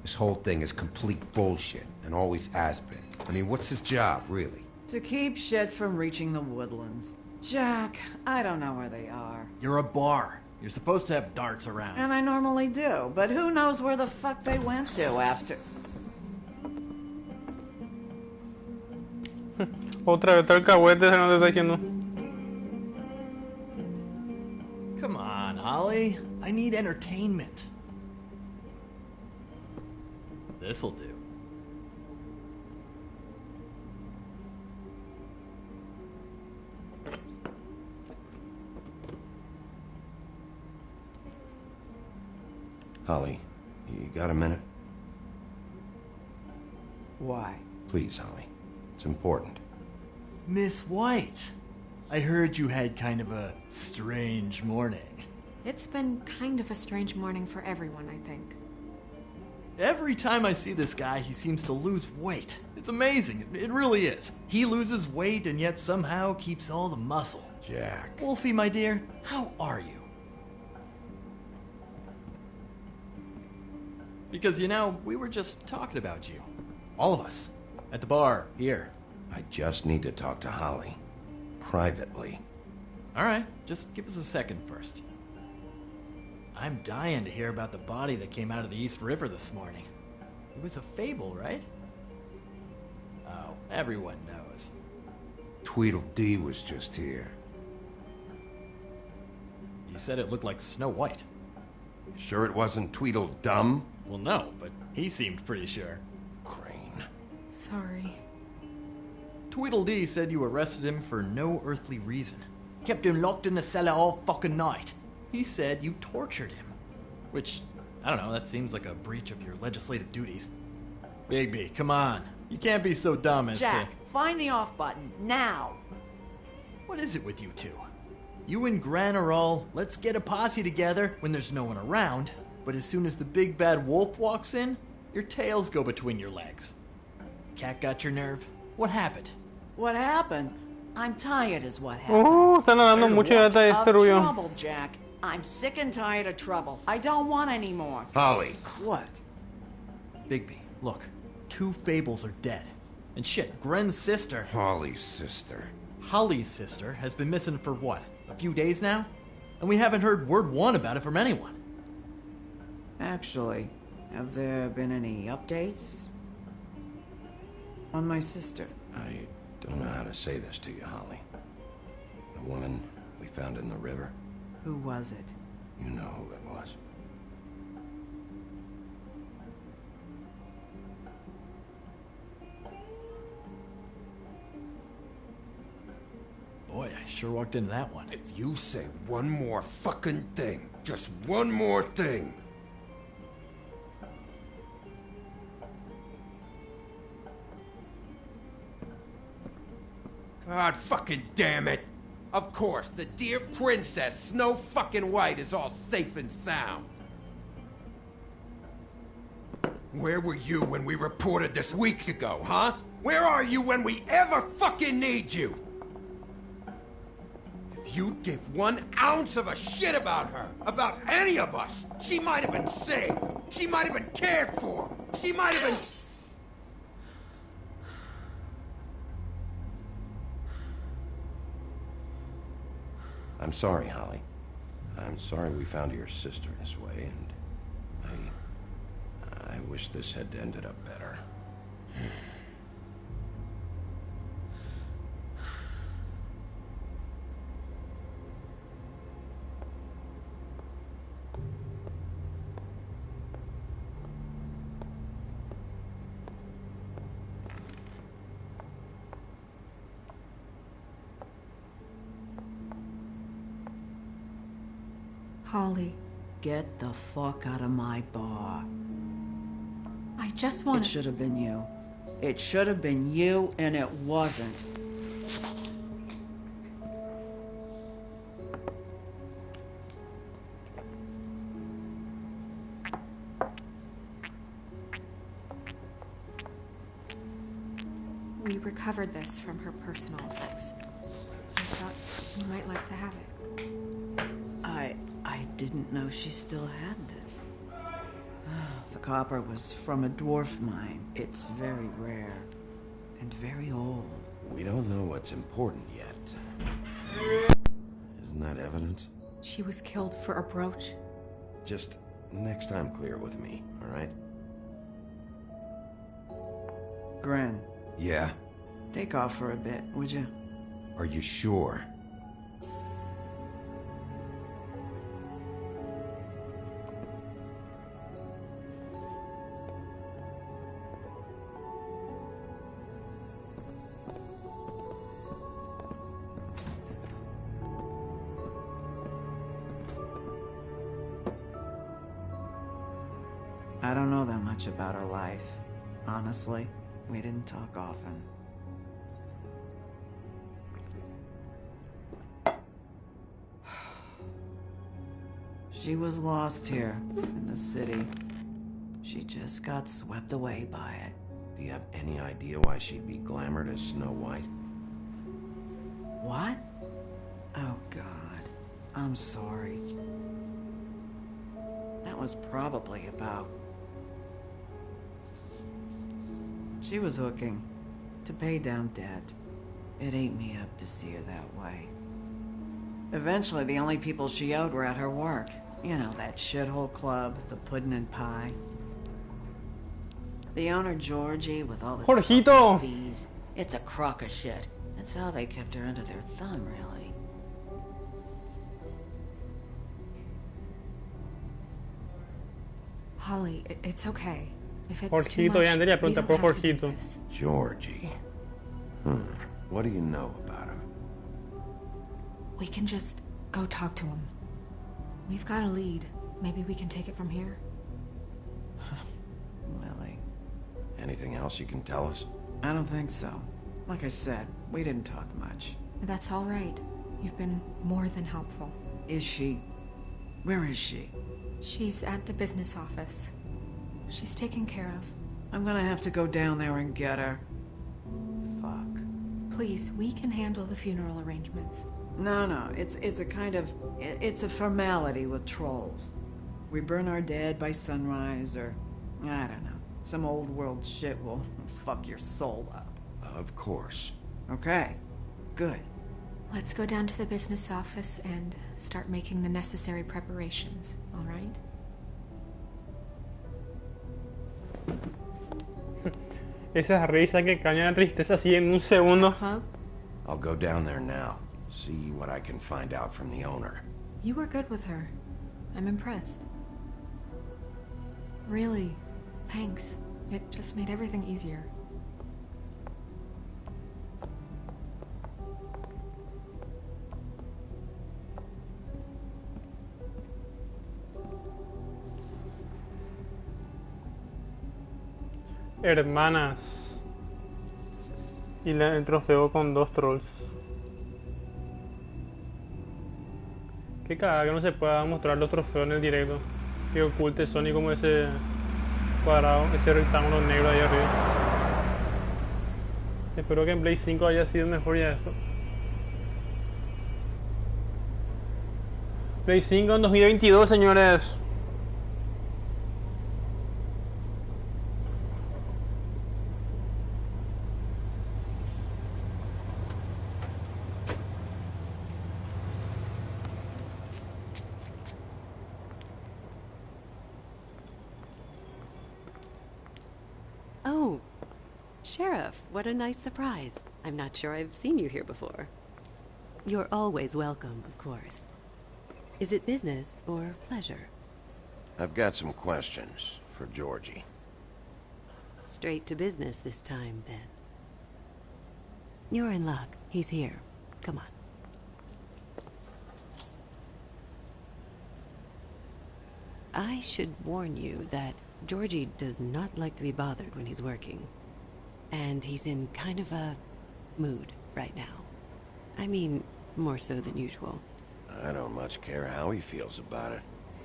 This whole thing is complete bullshit, and always has been. I mean, what's his job, really? To keep shit from reaching the woodlands. Jack, I don't know where they are. You're a bar. You're supposed to have darts around. And I normally do, but who knows where the fuck they went to after... Otra vez está el cahuete, se nos está diciendo. Come on, Holly. I need entertainment. This'll do. Holly, you got a minute? Why? Please, Holly. It's important. Miss White, I heard you had kind of a strange morning. It's been kind of a strange morning for everyone, I think. Every time I see this guy, he seems to lose weight. It's amazing. It really is. He loses weight and yet somehow keeps all the muscle. Jack. Wolfie, my dear, how are you? Because, you know, we were just talking about you. All of us. At the bar, here. I just need to talk to Holly. Privately. All right, just give us a second first. I'm dying to hear about the body that came out of the East River this morning. It was a fable, right? Oh, everyone knows. Tweedledee was just here. You said it looked like Snow White. You sure it wasn't Tweedledum? Well, no, but he seemed pretty sure. Crane. Sorry. Tweedledee said you arrested him for no earthly reason. Kept him locked in the cellar all fucking night. He said you tortured him. Which, I don't know, that seems like a breach of your legislative duties. Bigby, come on. You can't be so dumb as Jack, find the off button, now! What is it with you two? You and Gran are all, let's get a posse together when there's no one around, but as soon as the big bad wolf walks in, your tails go between your legs. Cat got your nerve? What happened? What happened? I'm tired is what happened. Están hablando mucho de este rubio. Trouble, Jack. I'm sick and tired of trouble. I don't want any more. Holly. What? Bigby, look. 2 fables are dead. And shit, Gren's sister... Holly's sister. Holly's sister has been missing for what? A few days now? And we haven't heard word one about it from anyone. Actually, have there been any updates? On my sister? I don't know how to say this to you, Holly. The woman we found in the river. Who was it? You know who it was. Boy, I sure walked into that one. If you say one more fucking thing, just one more thing. God fucking damn it! Of course, the dear princess, Snow fucking White, is all safe and sound. Where were you when we reported this weeks ago, huh? Where are you when we ever fucking need you? If you'd give 1 ounce of a shit about her, about any of us, she might have been saved. She might have been cared for. She might have been... I'm sorry, Holly. I'm sorry we found your sister this way, and I wish this had ended up better. Holly. Get the fuck out of my bar. I just want It should have been you. It should have been you, and it wasn't. We recovered this from her personal effects. I thought you might like to have it. I didn't know she still had this. The copper was from a dwarf mine. It's very rare and very old. We don't know what's important yet. Isn't that evidence? She was killed for a brooch. Just next time clear it with me, all right? Gren, Yeah? take off for a bit, would you? Are you sure? I don't know that much about her life. Honestly, we didn't talk often. She was lost here, in the city. She just got swept away by it. Do you have any idea why she'd be glamored as Snow White? What? Oh, God. I'm sorry. That was probably about... She was hooking to pay down debt. It ate me up to see her that way. Eventually, the only people she owed were at her work. You know, that shithole club, the Puddin' and Pie. The owner, Georgie, with all the Jorgito. fees. It's a crock of shit. That's how they kept her under their thumb, really. Holly, it's okay. If it's too Jorgito, y much, Andrea we pregunta don't por have to do Jorgito. this. Georgie. What do you know about her? We can just go talk to him. We've got a lead. Maybe we can take it from here. Lily. Anything else you can tell us? I don't think so. Like I said, we didn't talk much. That's all right. You've been more than helpful. Is she... Where is she? She's at the business office. She's taken care of. I'm gonna have to go down there and get her. Fuck. Please, we can handle the funeral arrangements. No, it's a kind of... It's a formality with trolls. We burn our dead by sunrise, or... I don't know. Some old world shit will fuck your soul up. Of course. Okay. Good. Let's go down to the business office and start making the necessary preparations, all right? Esa risa que caña la tristeza así en un segundo. Club? I'll go down there now. See what I can find out from the owner. You were good with her. I'm impressed. Really, thanks. It just made everything easier. Hermanas. Y el trofeo con 2 trolls. Qué cagada que no se pueda mostrar los trofeos en el directo. Que oculte Sony como ese cuadrado, ese rectángulo negro ahí arriba. Espero que en Play 5 haya sido mejor ya esto. Play 5 en 2022, señores. Oh, Sheriff, what a nice surprise. I'm not sure I've seen you here before. You're always welcome, of course. Is it business or pleasure? I've got some questions for Georgie. Straight to business this time, then. You're in luck. He's here. Come on. I should warn you that Georgie does not like to be bothered when he's working. And he's in kind of a mood right now. I mean, more so than usual. I don't much care how he feels about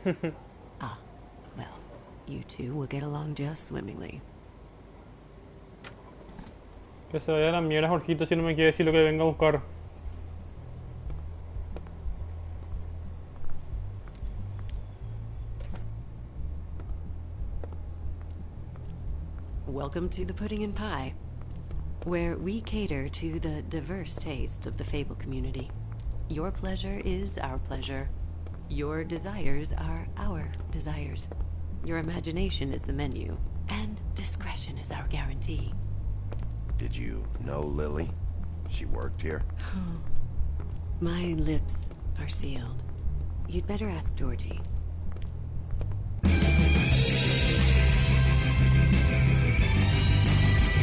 it. Ah, well, you two will get along just swimmingly. Que se vaya a la mierda, Jorgito, si no me quiere decir lo que venga a buscar. Welcome to the Pudding and Pie, where we cater to the diverse tastes of the Fable community. Your pleasure is our pleasure. Your desires are our desires. Your imagination is the menu, and discretion is our guarantee. Did you know Lily? She worked here? My lips are sealed. You'd better ask Georgie.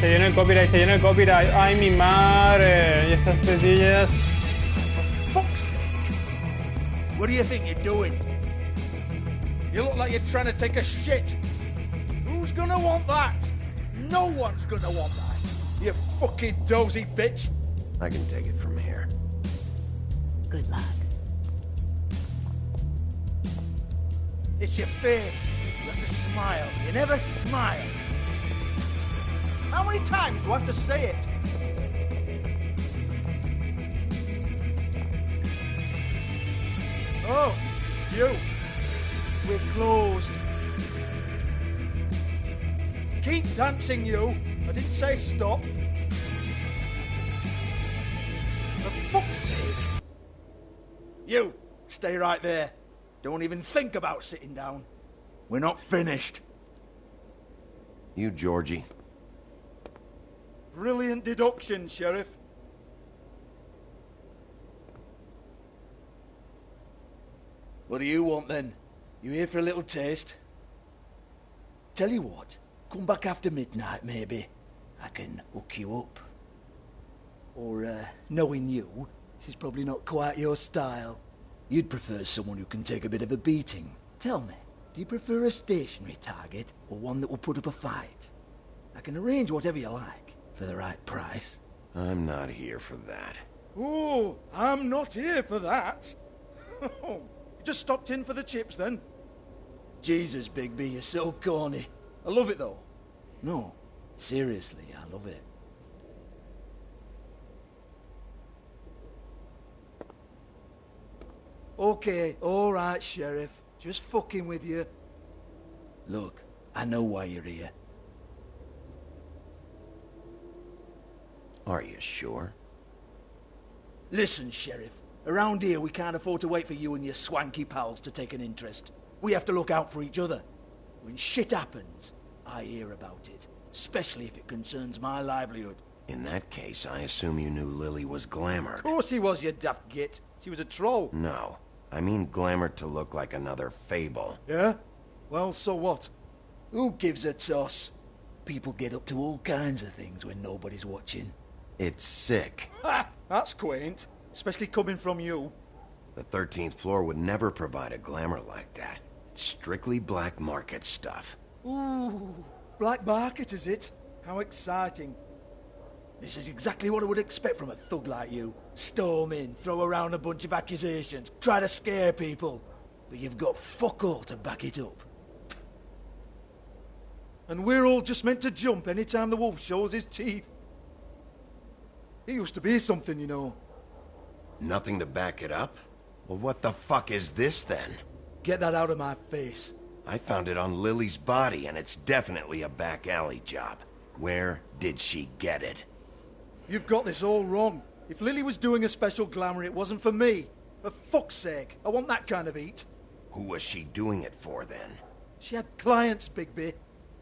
Se viene el copyright, se viene el copyright. Ay, mi madre. Y estas tetillas. For fuck's sake! What do you think you're doing? You look like you're trying to take a shit. Who's gonna want that? No one's gonna want that. You fucking dozy bitch. I can take it from here. Good luck. It's your face. You have to smile. You never smile. How many times do I have to say it? Oh, it's you. We're closed. Keep dancing, you. I didn't say stop. For fuck's sake. You, stay right there. Don't even think about sitting down. We're not finished. You, Georgie. Brilliant deduction, Sheriff. What do you want, then? You here for a little taste? Tell you what, come back after midnight, maybe. I can hook you up. Or, knowing you, she's probably not quite your style. You'd prefer someone who can take a bit of a beating. Tell me, do you prefer a stationary target, or one that will put up a fight? I can arrange whatever you like, for the right price. I'm not here for that. Oh, I'm not here for that. You just stopped in for the chips, then? Jesus, Bigby, you're so corny. I love it, though. No, seriously, I love it. Okay, all right, Sheriff. Just fucking with you. Look, I know why you're here. Are you sure? Listen, Sheriff. Around here, we can't afford to wait for you and your swanky pals to take an interest. We have to look out for each other. When shit happens, I hear about it. Especially if it concerns my livelihood. In that case, I assume you knew Lily was glamored. Of course she was, you daft git. She was a troll. No. I mean glamored to look like another Fable. Yeah? Well, so what? Who gives a toss? People get up to all kinds of things when nobody's watching. It's sick. Ha! That's quaint. Especially coming from you. The 13th floor would never provide a glamour like that. It's strictly black market stuff. Ooh, black market, is it? How exciting. This is exactly what I would expect from a thug like you. Storm in, throw around a bunch of accusations, try to scare people. But you've got fuck all to back it up. And we're all just meant to jump any time the wolf shows his teeth. He used to be something, you know. Nothing to back it up? Well, what the fuck is this, then? Get that out of my face. I found it on Lily's body, and it's definitely a back alley job. Where did she get it? You've got this all wrong. If Lily was doing a special glamour, it wasn't for me. For fuck's sake, I want that kind of eat. Who was she doing it for, then? She had clients, Bigby.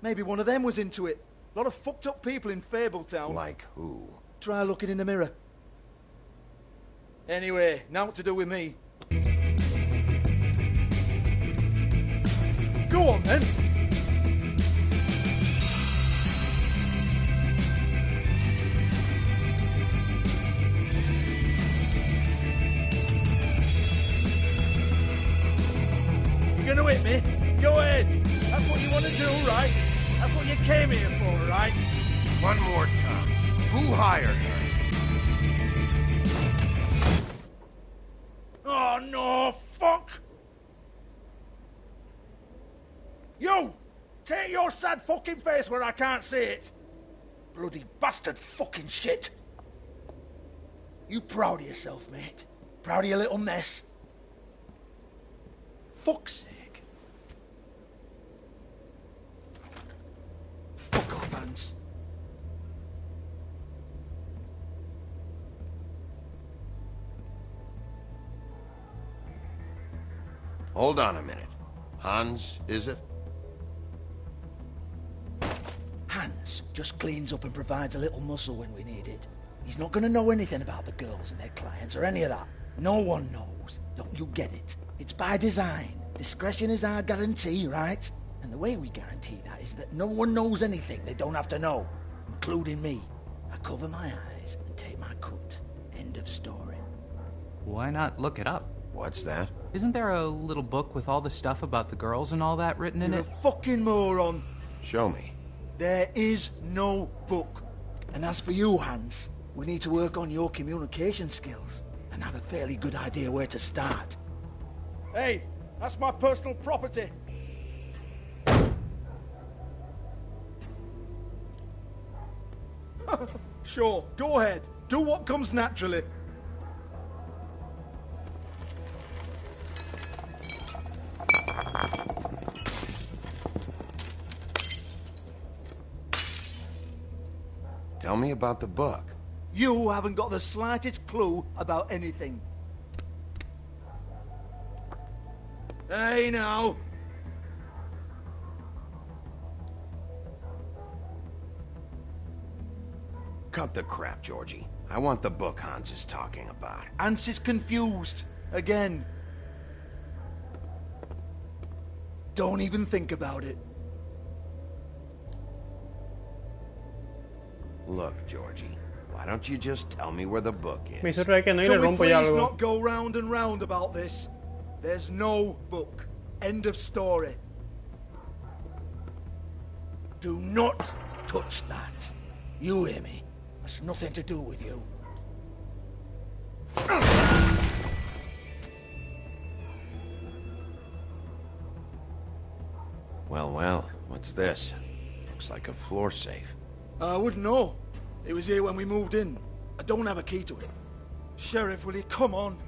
Maybe one of them was into it. A lot of fucked up people in Fabletown. Like who? Try looking in the mirror. Anyway, now what to do with me? Go on, then. You're gonna hit me? Go ahead. That's what you want to do, right? That's what you came here for, right? One more time. Who hired her? Oh, no, fuck! You! Take your sad fucking face where I can't see it! Bloody bastard fucking shit! You proud of yourself, mate? Proud of your little mess? Fuck's sake. Fuck off, Hans. Hold on a minute. Hans, is it? Hans just cleans up and provides a little muscle when we need it. He's not gonna know anything about the girls and their clients or any of that. No one knows. Don't you get it? It's by design. Discretion is our guarantee, right? And the way we guarantee that is that no one knows anything they don't have to know, including me. I cover my eyes and take my cut. End of story. Why not look it up? What's that? Isn't there a little book with all the stuff about the girls and all that written in You're it? a fucking moron. Show me. There is no book. And as for you, Hans, we need to work on your communication skills and have a fairly good idea where to start. Hey, that's my personal property. Sure, go ahead. Do what comes naturally. Tell me about the book. You haven't got the slightest clue about anything. Hey, now. Cut the crap, Georgie. I want the book Hans is talking about. Hans is confused. Again. Don't even think about it. Look, Georgie, why don't you just tell me where the book is? Me hizo creer que no y le Can we rompo ya please algo. not go round and round about this? There's no book. End of story. Do not touch that. You hear me? It's nothing to do with you. Well, well, what's this? Looks like a floor safe. I wouldn't know. It was here when we moved in. I don't have a key to it. Sheriff, will you come on?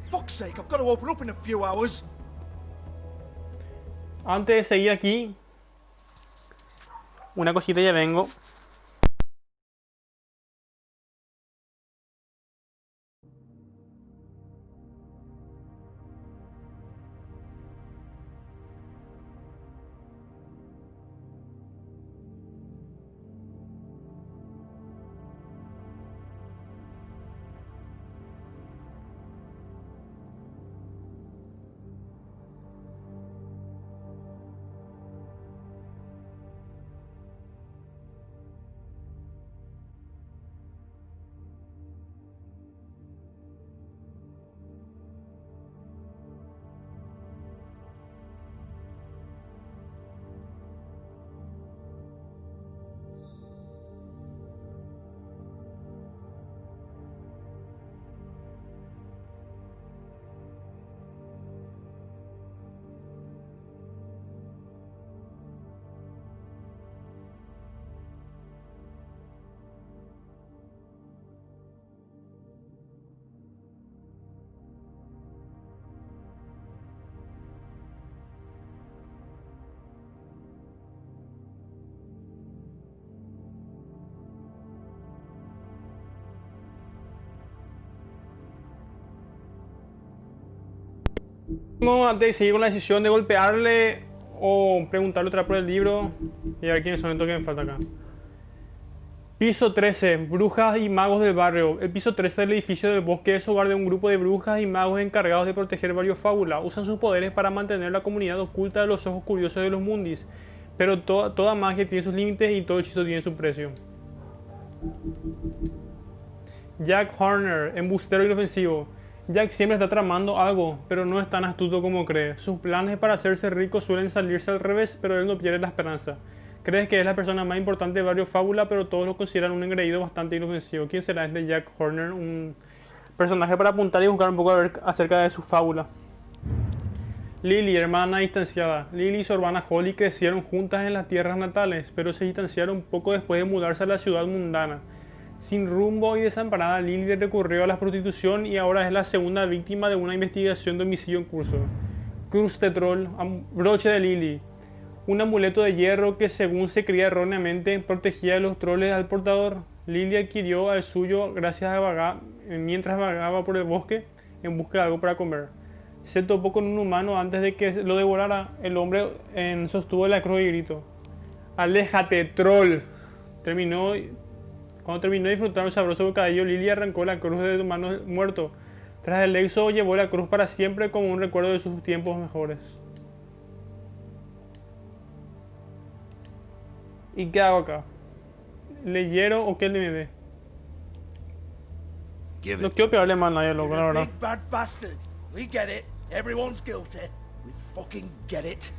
Fuck's sake, I've got to open up in a few hours. Antes de seguir aquí, una cosita, ya vengo. No, antes de seguir con la decisión de golpearle o preguntarle otra por el libro y a ver quiénes son estos que me falta acá. Piso 13. Brujas y magos del barrio. El piso 13 del edificio del bosque es hogar de un grupo de brujas y magos encargados de proteger varios fábulas. Usan sus poderes para mantener la comunidad oculta de los ojos curiosos de los mundis. Pero toda magia tiene sus límites y todo hechizo tiene su precio. Jack Horner, embustero inofensivo. Jack siempre está tramando algo, pero no es tan astuto como cree. Sus planes para hacerse rico suelen salirse al revés, pero él no pierde la esperanza. Crees que es la persona más importante de varios fábulas, pero todos lo consideran un engreído bastante inofensivo. ¿Quién será este Jack Horner? Un personaje para apuntar y buscar un poco a ver acerca de su fábula. Lily, hermana distanciada. Lily y su hermana Holly crecieron juntas en las tierras natales, pero se distanciaron poco después de mudarse a la ciudad mundana. Sin rumbo y desamparada, Lily recurrió a la prostitución y ahora es la segunda víctima de una investigación de homicidio en curso. Cruz de Troll, broche de Lily. un amuleto de hierro que, según se creía erróneamente, protegía de los troles al portador. Lily adquirió el suyo mientras vagaba por el bosque en busca de algo para comer. Se topó con un humano antes de que lo devorara. El hombre sostuvo la cruz y gritó: ¡Aléjate, troll! Cuando terminó de disfrutar un sabroso bocadillo, Lily arrancó la cruz del humano muerto. Tras el éxodo, llevó la cruz para siempre como un recuerdo de sus tiempos mejores. ¿Y qué hago acá? ¿Le hiero o qué le dé? No quiero pegarle más a nadie, loco, la verdad. Big bad bastard. We get it. Everyone's guilty. We fucking get it.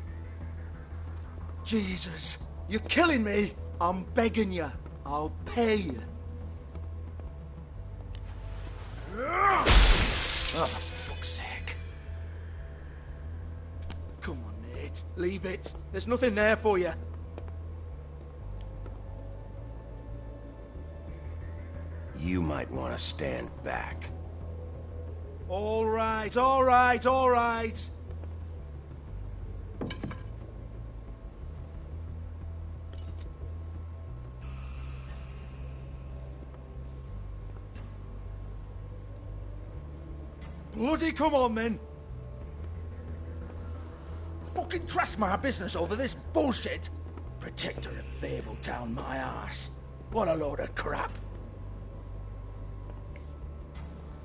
Jesus, you're killing me. I'm begging you. I'll pay you. Oh, for fuck's sake. Come on, Nate. Leave it. There's nothing there for you. You might want to stand back. All right, all right, all right. Bloody come on, then. Fucking trash my business over this bullshit. Protector of Fabletown, my ass. What a load of crap.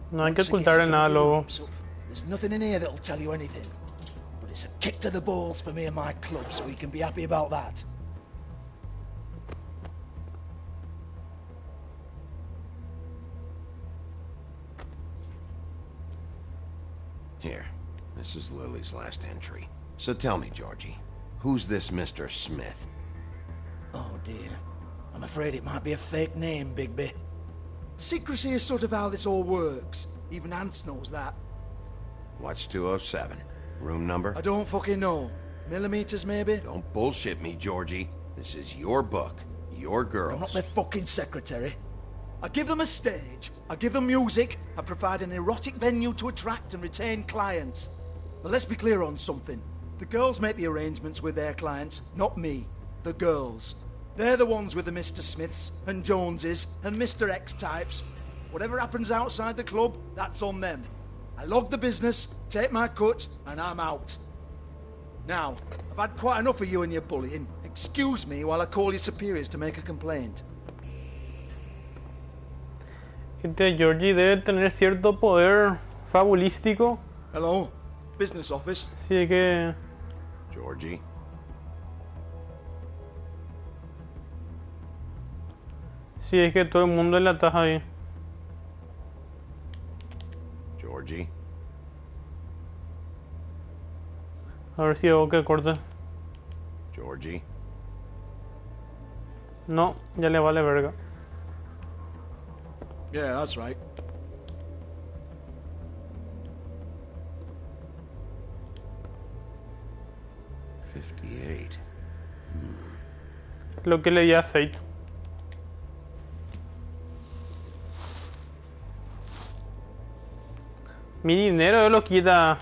No hay que ocultarle nada, lobo. There's nothing in here that'll tell you anything. But it's a kick to the balls for me and my club, so we can be happy about that. Here, this is Lily's last entry. So tell me, Georgie, who's this Mr. Smith? Oh dear. I'm afraid it might be a fake name, Bigby. Secrecy is sort of how this all works. Even Ants knows that. What's 207? Room number? I don't fucking know. Millimeters, maybe? Don't bullshit me, Georgie. This is your book. Your girls. I'm not their fucking secretary. I give them a stage. I give them music. I provide an erotic venue to attract and retain clients. But let's be clear on something. The girls make the arrangements with their clients, not me. The girls. They're the ones with the Mr. Smiths and Joneses and Mr. X types. Whatever happens outside the club, that's on them. I log the business, take my cut, and I'm out. Now, I've had quite enough of you and your bullying. Excuse me while I call your superiors to make a complaint. Georgie debe tener cierto poder fabulístico. Hello, business office. Sí, que... Georgie? Sí, es que todo el mundo le ataja ahí. Georgie? A ver si hago que corte. Georgie? No, ya le vale verga. Yeah, that's right. Lo que leía Fate. Mi dinero lo quita.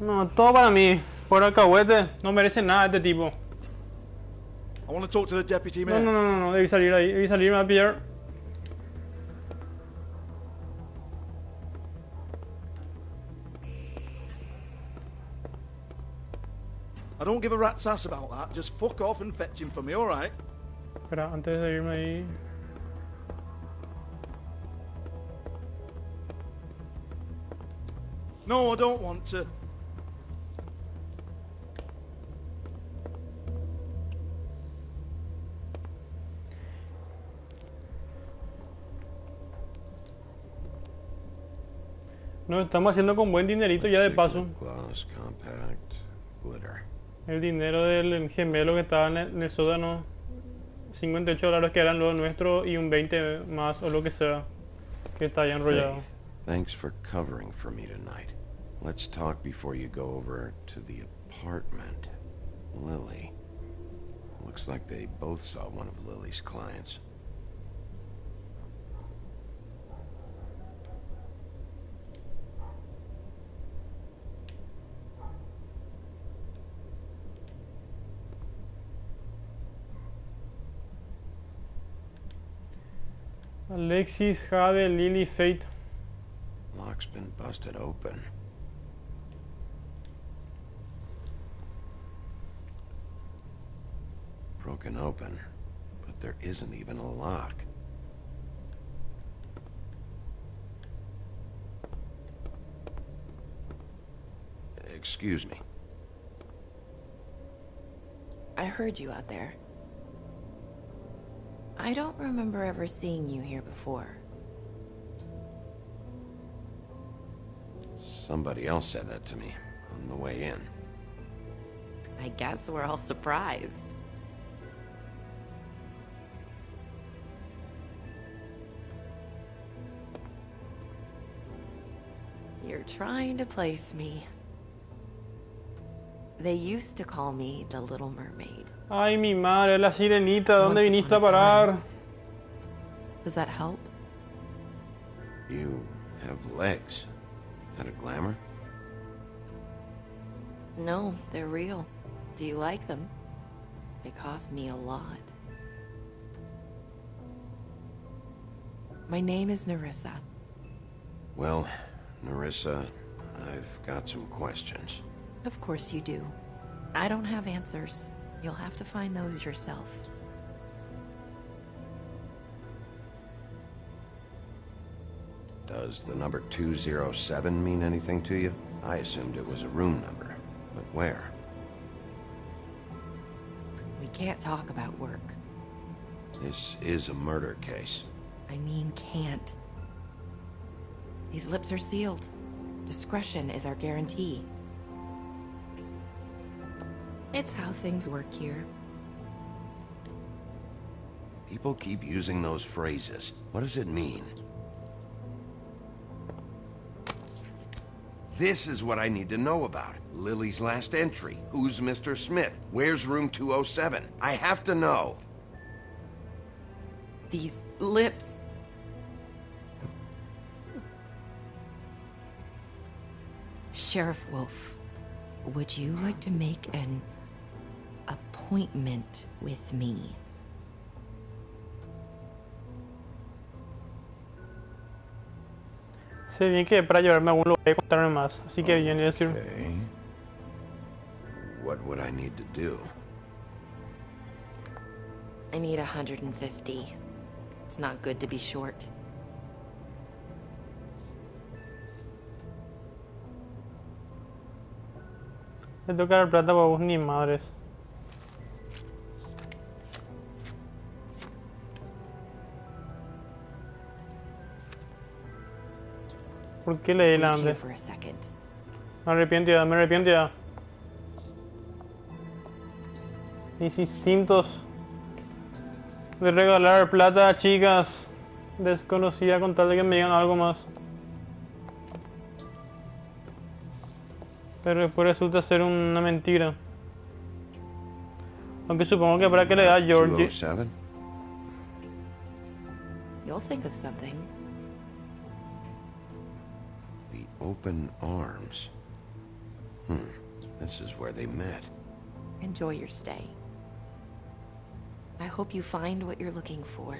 No, todo para mí. Por alcahuete, no merece nada este tipo. I want to talk to the deputy mayor. No, debí salir ahí, debí salir, me va a pillar. I don't give a rat's ass about that. Just fuck off and fetch him for me, alright? Espera, antes de irme ahí. No, I don't want to. Nos estamos haciendo con buen dinerito ya de paso. Gloss, compact, glitter. El dinero del gemelo que estaba en el sótano. $58 que eran los nuestros y un 20 más o lo que sea que está ya enrollado. Faith, thanks for covering for me tonight. Let's talk before you go over to the apartment. Lily. Looks like they both saw one of Lily's clients. Alexis, Jade, Lily, Fate. Lock's been busted open. Broken open, but there isn't even a lock. Excuse me. I heard you out there. I don't remember ever seeing you here before. Somebody else said that to me on the way in. I guess we're all surprised. You're trying to place me. They used to call me the Little Mermaid. Ay, mi madre, la sirenita, ¿dónde viniste a parar? Does that help? You have legs. That a glamour? No, they're real. Do you like them? They cost me a lot. My name is Nerissa. Well, Nerissa, I've got some questions. Of course you do. I don't have answers. You'll have to find those yourself. Does the number 207 mean anything to you? I assumed it was a room number, but where? We can't talk about work. This is a murder case. I mean can't. These lips are sealed. Discretion is our guarantee. It's how things work here. People keep using those phrases. What does it mean? This is what I need to know about. Lily's last entry. Who's Mr. Smith? Where's room 207? I have to know. These lips. Sheriff Wolf, would you like to make an appointment with me? Sé bien que para llevarme a algún lugar y contarme más, así que bien, y decir. Okay. What would I need to do? I need 150. It's not good to be short. Le toca dar plata para vos ni madres. ¿Por qué le di la hambre? Me arrepiento ya, me arrepiento ya. Mis instintos de regalar plata a chicas desconocidas con tal de que me digan algo más. Pero después resulta ser una mentira. Aunque supongo que para que le da a Georgie. 207? You'll think of something. The open arms. This is where they met. Enjoy your stay. I hope you find what you're looking for.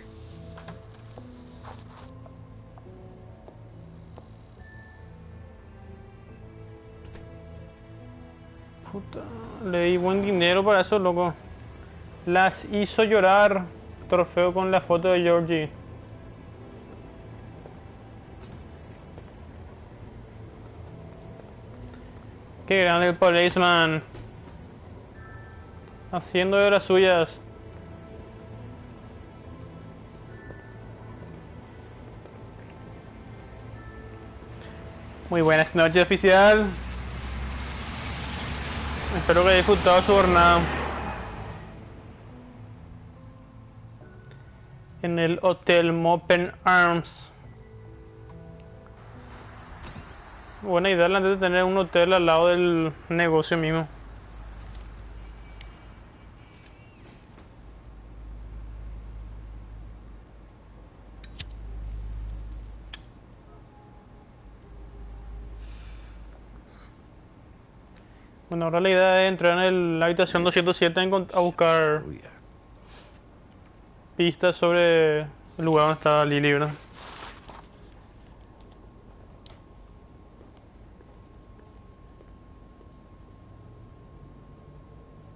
Puta, le di buen dinero para eso, loco. Las hizo llorar. Trofeo con la foto de Georgie. Qué grande el policeman. Haciendo de las suyas. Muy buenas noches, oficial. Espero que haya disfrutado su jornada en el Hotel Open Arms. Buena idea antes de tener un hotel al lado del negocio mismo. Bueno, ahora la idea es entrar en la habitación 207 a buscar pistas sobre El lugar donde está Lily, ¿verdad?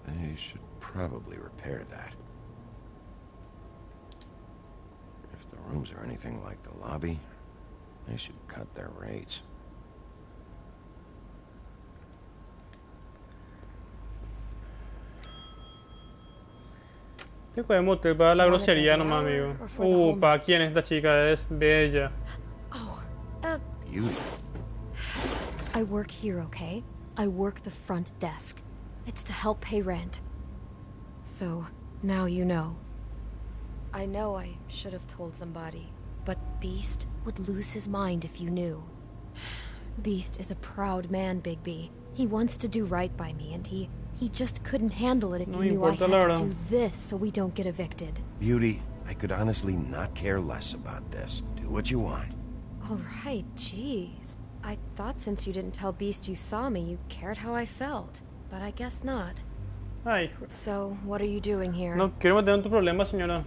They should probably repair that. If the rooms are anything like the lobby, they should cut their rates. ¿Qué podemos motel para la grosería nomás, amigo? ¿Para quién esta chica es? Bella. Beauty. I work here, okay? I work the front desk. It's to help pay rent. So, now you know. I know I should have told somebody, but Beast would lose his mind if you knew. Beast is a proud man, Bigby. He wants to do right by me, and he just couldn't handle it if he knew I had to do this so we don't get evicted. Beauty, I could honestly not care less about this. Do what you want. All right, jeez. I thought since you didn't tell Beast you saw me, you cared how I felt. But I guess not. Ay, so, what are you doing here? No quiero meter en tu problema, señora.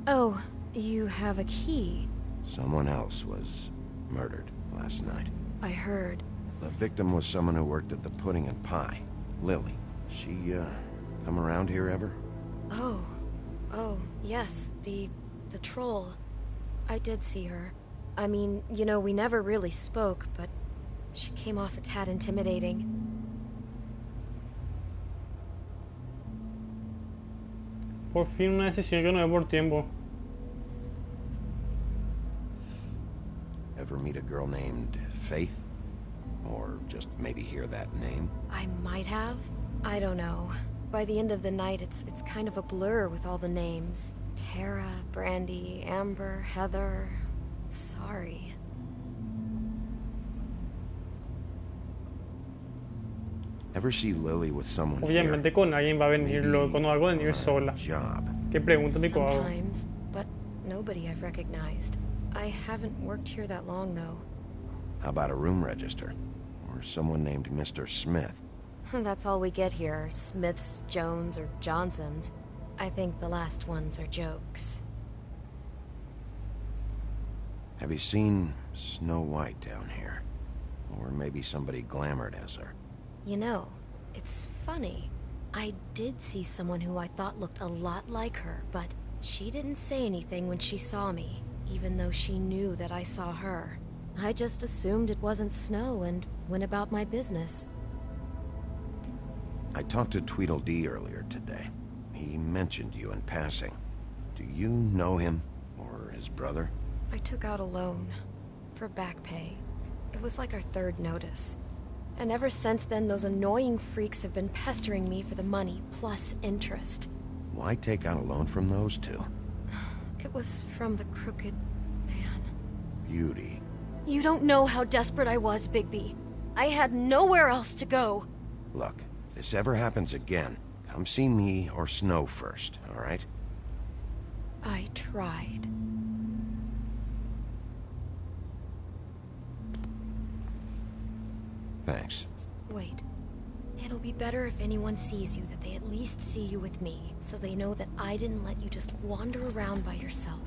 Oh, you have a key. Someone else was murdered last night. I heard. The victim was someone who worked at the Pudding and Pie. Lily. She, come around here ever? Oh, yes, the troll. I did see her. I mean, you know, we never really spoke, but she came off a tad intimidating. Por fin una decisión que no es por tiempo. Ever meet a girl named Faith? Or just maybe hear that name? I might have. I don't know. By the end of the night, it's kind of a blur with all the names. Tara, Brandy, Amber, Heather... Sorry. Ever see Lily with someone Obviamente here? con alguien va a venir, cuando algo de venir sola. ¿Qué pregunta me hago? Sometimes, but nobody I've recognized. I haven't worked here that long, though. How about a room register? Or someone named Mr. Smith? That's all we get here, Smiths, Jones, or Johnsons. I think the last ones are jokes. Have you seen Snow White down here? Or maybe somebody glamored as her? You know, it's funny. I did see someone who I thought looked a lot like her, but she didn't say anything when she saw me, even though she knew that I saw her. I just assumed it wasn't Snow and went about my business. I talked to Tweedledee earlier today. He mentioned you in passing. Do you know him? Or his brother? I took out a loan. For back pay. It was like our third notice. And ever since then, those annoying freaks have been pestering me for the money, plus interest. Why take out a loan from those two? It was from the crooked man. Beauty. You don't know how desperate I was, Bigby. I had nowhere else to go. Look, if this ever happens again, come see me or Snow first, all right? I tried. Thanks. Wait. It'll be better if anyone sees you that they at least see you with me, so they know that I didn't let you just wander around by yourself.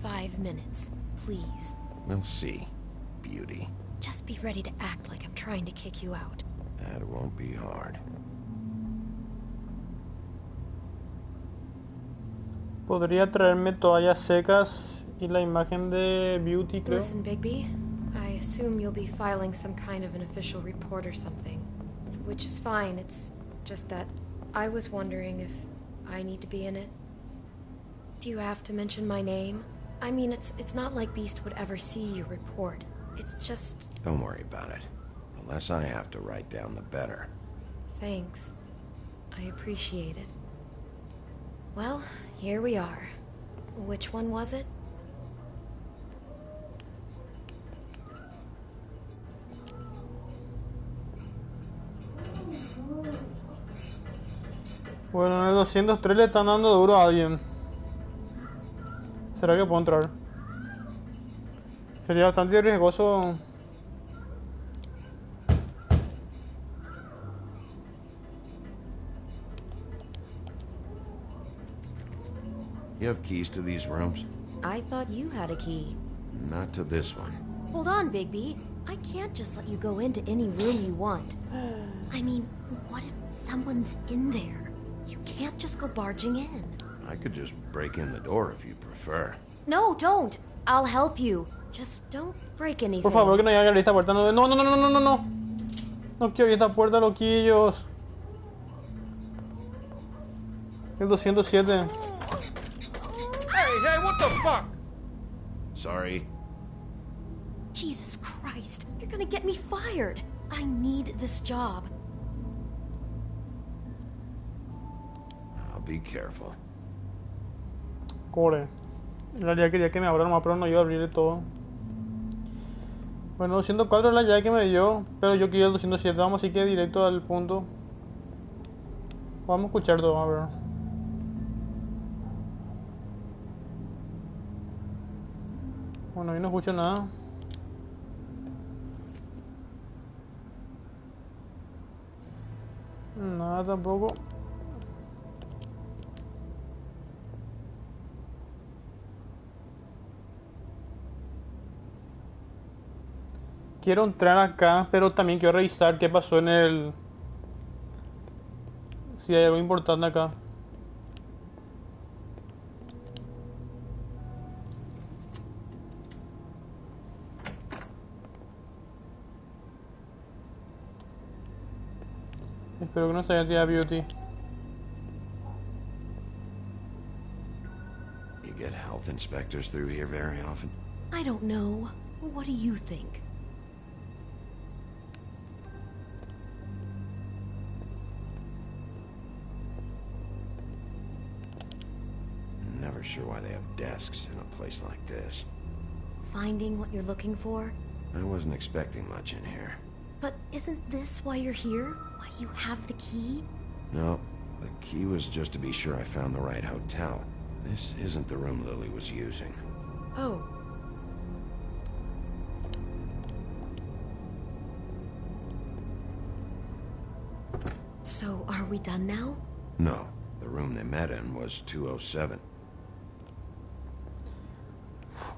5 minutes, please. We'll see, Beauty. Just be ready to act like I'm trying to kick you out. That won't be hard. Podría traerme toallas secas y la imagen de Beauty, creo. Listen, Bigby. I assume you'll be filing some kind of an official report or something. Which is fine, it's just that I was wondering if I need to be in it. Do you have to mention my name? I mean, it's not like Beast would ever see your report. It's just... Don't worry about it. The less I have to write down, the better. Thanks. I appreciate it. Well, here we are. Which one was it? Bueno, en el 203 le están dando duro a alguien. ¿Será que puedo entrar? Sería bastante riesgoso. You have keys to these rooms? I thought you had a key. Not to this one. Hold on, Bigby. I can't just let you go into any room you want. I mean, what if someone's in there? You can't just go barging in. I could just break in the door if you prefer. No, don't. I'll help you. Just don't break anything. Por favor, que no hagan abrir esta puerta. No, no, no, no, no, no, no. No quiero abrir esta puerta, loquillos. El 207. Hey, what the fuck? Sorry. Jesus Christ, you're gonna get me fired. I need this job. I'll be careful. Core. En realidad quería que me abra nomás, pero no iba a abrirle todo. Bueno, 204 es la llave que me dio, pero yo quería el 207. Vamos así que directo al punto. Vamos a escuchar todo, a ver. Bueno, ahí no escucho nada. Nada tampoco. Quiero entrar acá, pero también quiero revisar qué pasó en el... Si hay algo importante acá. Espero que no se haya tirado Beauty. You get health inspectors through here very often? I don't know. What do you think? Never sure why they have desks in a place like this. Finding what you're looking for? I wasn't expecting much in here. But isn't this why you're here? Why you have the key? No, the key was just to be sure I found the right hotel. This isn't the room Lily was using. Oh. So, are we done now? No, the room they met in was 207.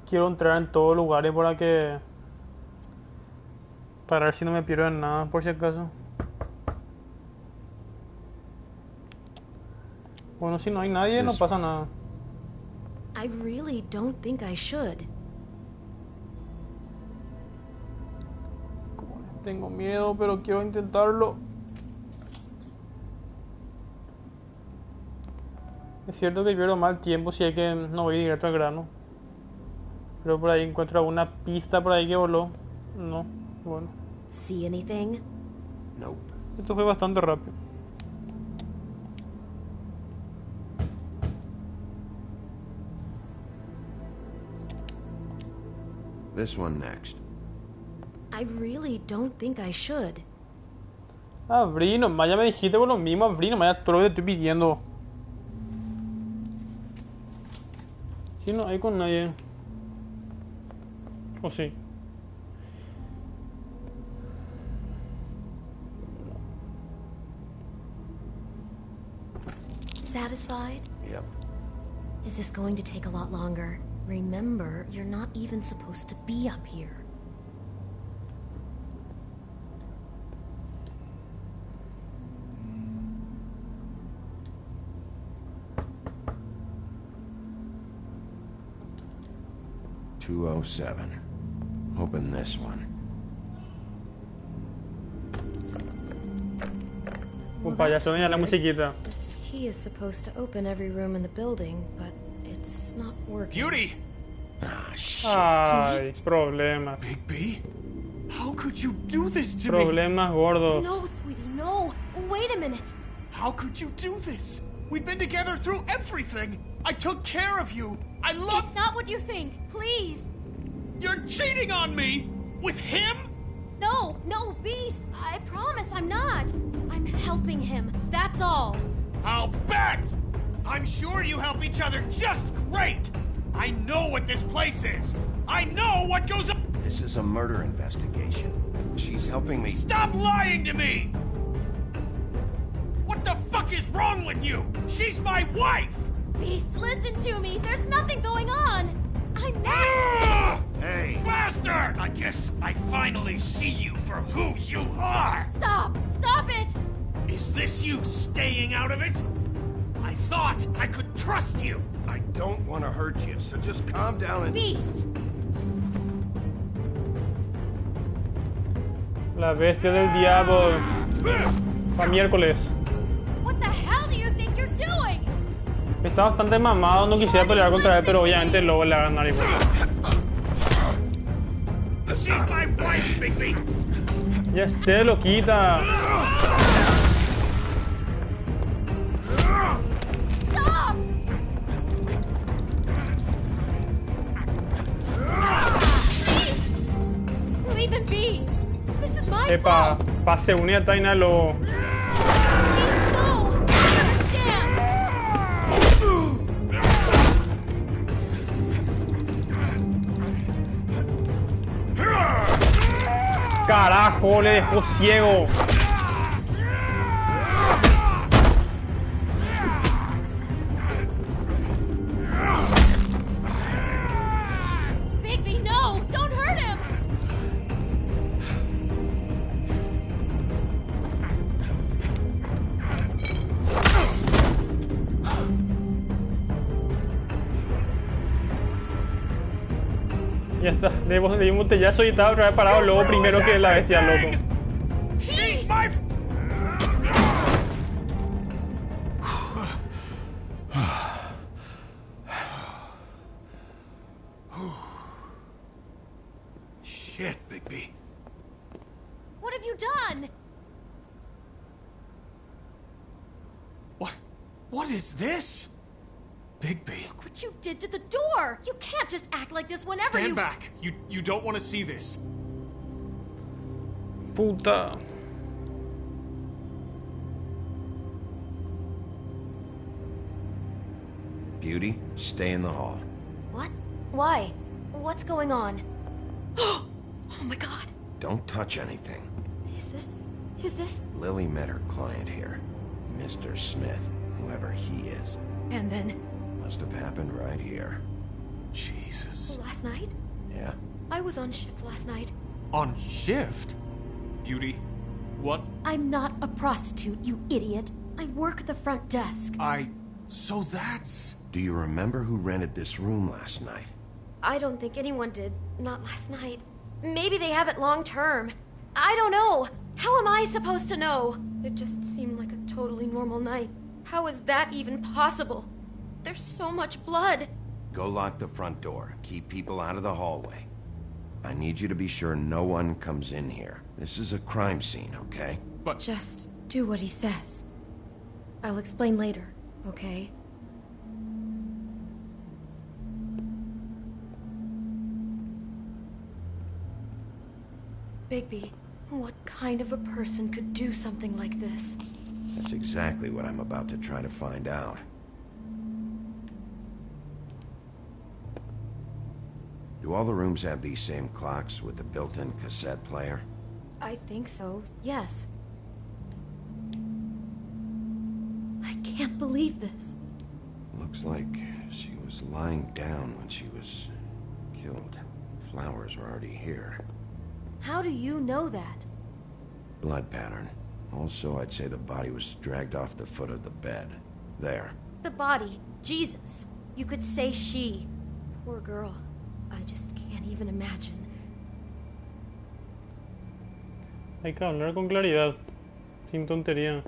Quiero entrar en todos lugares para que... Para ver si no me pierdo en nada, por si acaso. Bueno, si no hay nadie, no pasa nada. I really don't think I should. Tengo miedo, pero quiero intentarlo. Es cierto que pierdo mal tiempo si hay que no voy directo al grano. Pero por ahí encuentro alguna pista por ahí que voló. No, bueno. See anything? Nope. Esto fue bastante rápido. This one next. I really don't think I should. Abrí nomás, ya me dijiste por lo mismo, abrí nomás, ya todo lo que te estoy pidiendo. Si no hay con nadie. ¿O sí? Satisfied? Yep. Is this going to take a lot longer? Remember, you're not even supposed to be up here. .207. Open this one. Opa, ya suena la musiquita. This key is supposed to open every room in the building, but it's not working. Beauty! Ah, shit. Ay, problemas. Bigby? How could you do this to me? Problemas gordos. No, sweetie, no. Wait a minute. How could you do this? We've been together through everything. I took care of you. I love... It's not what you think. Please. You're cheating on me! With him? No, Beast. I promise I'm not. I'm helping him. That's all. I'll bet! I'm sure you help each other just great! I know what this place is! I know what goes on! This is a murder investigation. She's helping me... Stop lying to me! What the fuck is wrong with you? She's my wife! Beast, listen to me! There's nothing going on! I'm not... Hey! Bastard! I guess I finally see you for who you are! Stop! Stop it! Is this you staying out of it? I thought I could trust you! I don't want to hurt you, so just calm down and... Beast! La bestia del diablo. Pa' miércoles. What the hell do you think you're doing? Está bastante mamado, no quisiera pelear contra él, pero obviamente luego le va a ganar igual. She's my wife, Bigby! Ya se lo quita. Stop! Beast! Leave him be! This is my Epa, fault! pase una y ataina lo. Beast, no! I understand! Carajo, le dejó ciego. Bigby, no! Don't hurt him! Ya está, le di un botellazo y estaba otra vez parado luego primero que la bestia, loco. She's my... Shit, Bigby. What have you done? What is this? Bigby. Look what you did to the door! You can't just act like this whenever Stand back. You don't want to see this. Puta. Beauty, stay in the hall. What? Why? What's going on? Oh my god. Don't touch anything. Is this? Lily met her client here. Mr. Smith, whoever he is. And then? Must have happened right here. Jesus. Last night? Yeah? I was on shift last night. On shift? Beauty, what? I'm not a prostitute, you idiot. I work the front desk. So that's... Do you remember who rented this room last night? I don't think anyone did. Not last night. Maybe they have it long term. I don't know. How am I supposed to know? It just seemed like a totally normal night. How is that even possible? There's so much blood. Go lock the front door. Keep people out of the hallway. I need you to be sure no one comes in here. This is a crime scene, okay? But... Just do what he says. I'll explain later, okay? Bigby, what kind of a person could do something like this? That's exactly what I'm about to try to find out. Do all the rooms have these same clocks with the built-in cassette player? I think so, yes. I can't believe this. Looks like she was lying down when she was killed. Flowers were already here. How do you know that? Blood pattern. Also, I'd say the body was dragged off the foot of the bed. There. The body. Jesus. You could say she. Poor girl. I just can't even imagine. Hay que hablar con claridad, sin tontería.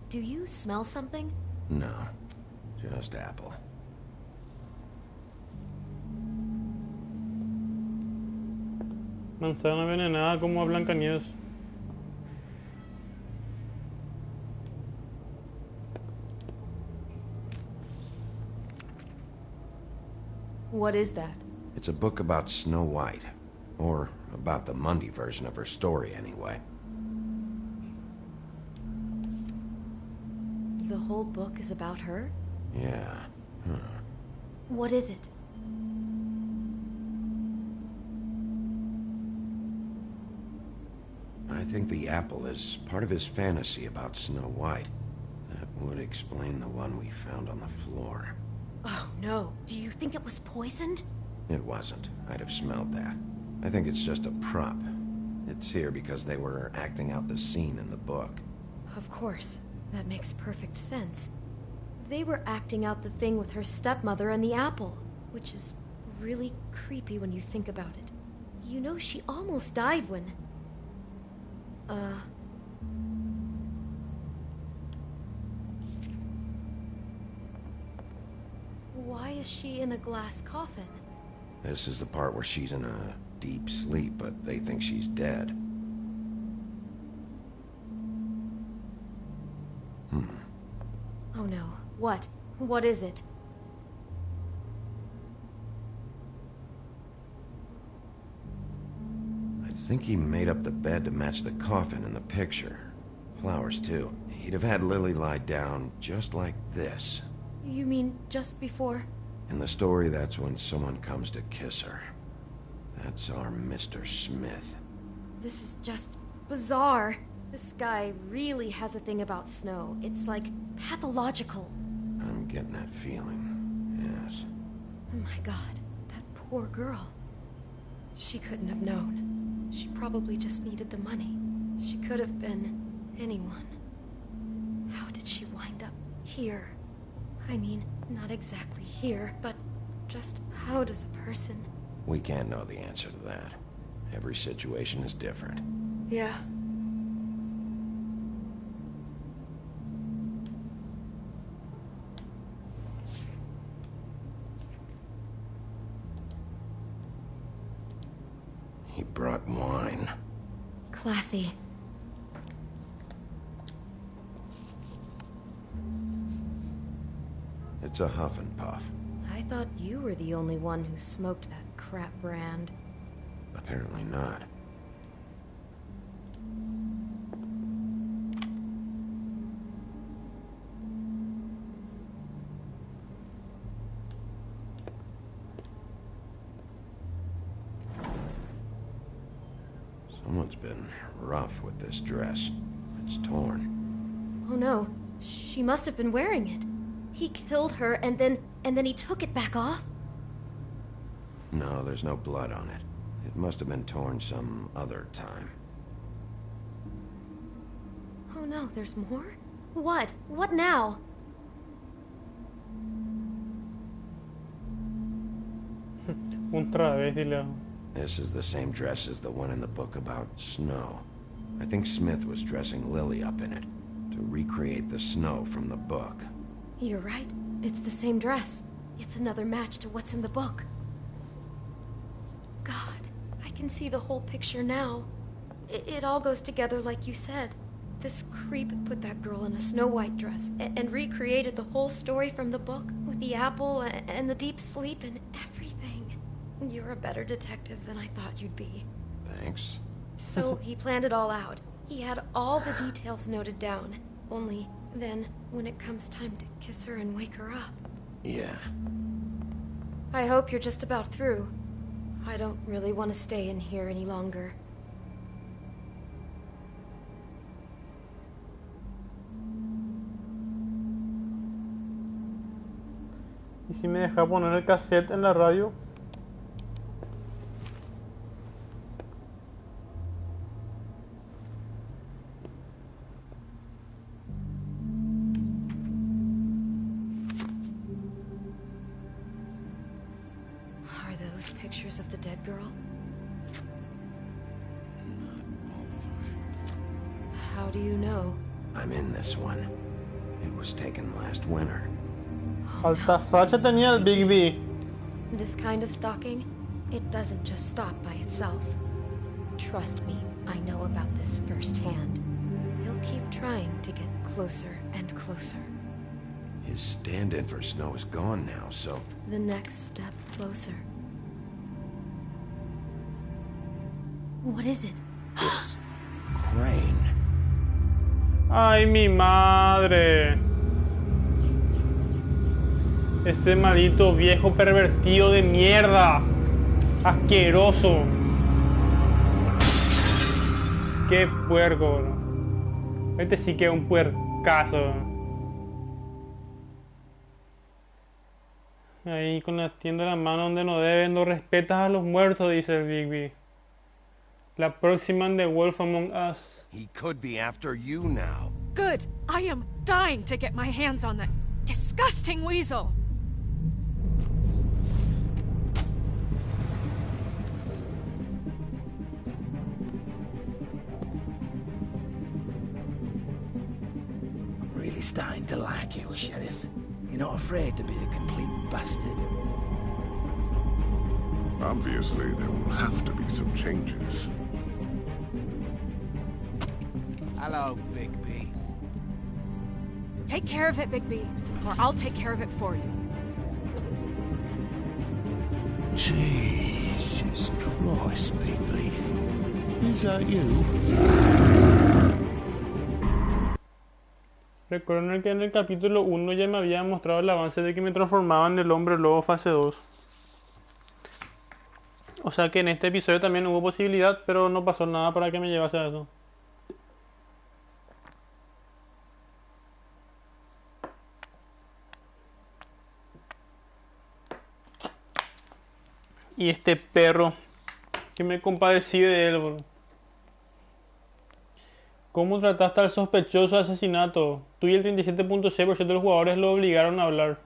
Do you smell something? No. Just apple. Manzana envenenada como a Blancanieves. What is that? It's a book about Snow White. Or about the Mundy version of her story, anyway. The whole book is about her? Yeah. Huh. What is it? think the apple is part of his fantasy about Snow White. That would explain the one we found on the floor. Oh no, do you think it was poisoned? It wasn't. I'd have smelled that. I think it's just a prop. It's here because they were acting out the scene in the book. Of course. That makes perfect sense. They were acting out the thing with her stepmother and the apple, which is really creepy when you think about it. You know, she almost died when... Why is she in a glass coffin? This is the part where she's in a deep sleep, but they think she's dead. Oh no. What? What is it? I think he made up the bed to match the coffin in the picture. Flowers, too. He'd have had Lily lie down just like this. You mean just before? In the story, that's when someone comes to kiss her. That's our Mr. Smith. This is just bizarre. This guy really has a thing about Snow. It's like pathological. I'm getting that feeling, yes. Oh my god, that poor girl. She couldn't have known. She probably just needed the money. She could have been anyone. How did she wind up here? I mean, not exactly here, but just how does a person... We can't know the answer to that. Every situation is different. Yeah. He brought wine. Classy. It's a huff and puff. I thought you were the only one who smoked that crap brand. Apparently not. Someone's been rough with this dress. It's torn. Oh no, she must have been wearing it. He killed her and then he took it back off? No, there's no blood on it. It must have been torn some other time. Oh no, there's more? What? What now? Otra vez, dile. This is the same dress as the one in the book about Snow. I think Smith was dressing Lily up in it to recreate the Snow from the book. You're right. It's the same dress. It's another match to what's in the book. God, I can see the whole picture now. It all goes together like you said. This creep put that girl in a Snow White dress and recreated the whole story from the book with the apple and the deep sleep and everything. You're a better detective than I thought you'd be. Thanks. So he planned it all out. He had all the details noted down. Only then, when it comes time to kiss her and wake her up. Yeah. I hope you're just about through. I don't really want to stay in here any longer. ¿Y si me deja poner el cassette en la radio? Are those pictures of the dead girl? How do you know? I'm in this one. It was taken last winter. Alta facha tenía el Big B. This kind of stalking, it doesn't just stop by itself. Trust me, I know about this firsthand. He'll keep trying to get closer and closer. His stand-in for Snow is gone now, so... The next step closer. What is it? It's Crane. Ay, mi madre. Ese maldito viejo pervertido de mierda. Asqueroso. Qué puerco, bro. Este sí que es un puercazo, bro. Ahí con la tienda en la mano donde no deben, no respetas a los muertos, dice el Bigby. La próxima en The Wolf Among Us. He could be after you now. Good. I am dying to get my hands on that disgusting weasel. I'm really starting to like you, Sheriff. You're not afraid to be a complete bastard. Obviously, there will have to be some changes. Hello, Bigby. Take care of it, Bigby, or I'll take care of it for you. Jesus Christ, Bigby. Is that you? Recuerden que en el capítulo 1 ya me había mostrado el avance de que me transformaba en el hombre lobo fase 2. O sea que en este episodio también hubo posibilidad, pero no pasó nada para que me llevase a eso. Y este perro, que me compadecí de él, bro. ¿Cómo trataste al sospechoso de asesinato? Tú y el 37.6% de los jugadores lo obligaron a hablar.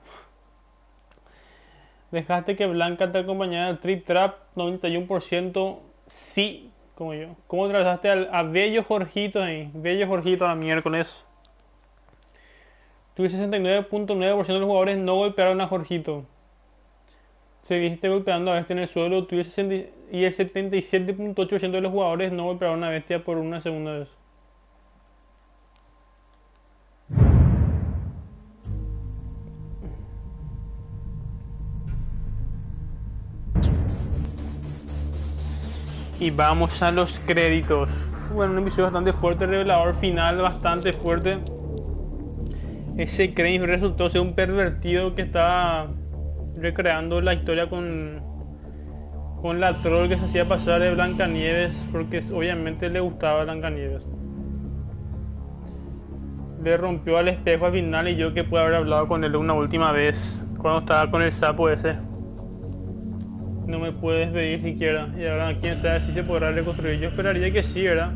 Dejaste que Blanca te acompañara al Trip Trap, 91% sí, como yo. ¿Cómo trataste a Bello Jorgito ahí? Bello Jorgito a la miércoles. Tú y el 69.9% de los jugadores no golpearon a Jorgito. Seguiste golpeando a Bestia en el suelo. Tú y el 77.8% de los jugadores no golpearon a Bestia por una segunda vez. Y vamos a los créditos. Bueno, un episodio bastante fuerte, revelador final bastante fuerte. Ese Crane resultó ser un pervertido que estaba recreando la historia con la troll que se hacía pasar de Blancanieves, porque obviamente le gustaba Blancanieves. Le rompió al espejo al final y yo que pude haber hablado con él una última vez cuando estaba con el sapo ese. No me puede despedir siquiera. Y ahora quién sabe si se podrá reconstruir. Yo esperaría que sí, ¿verdad?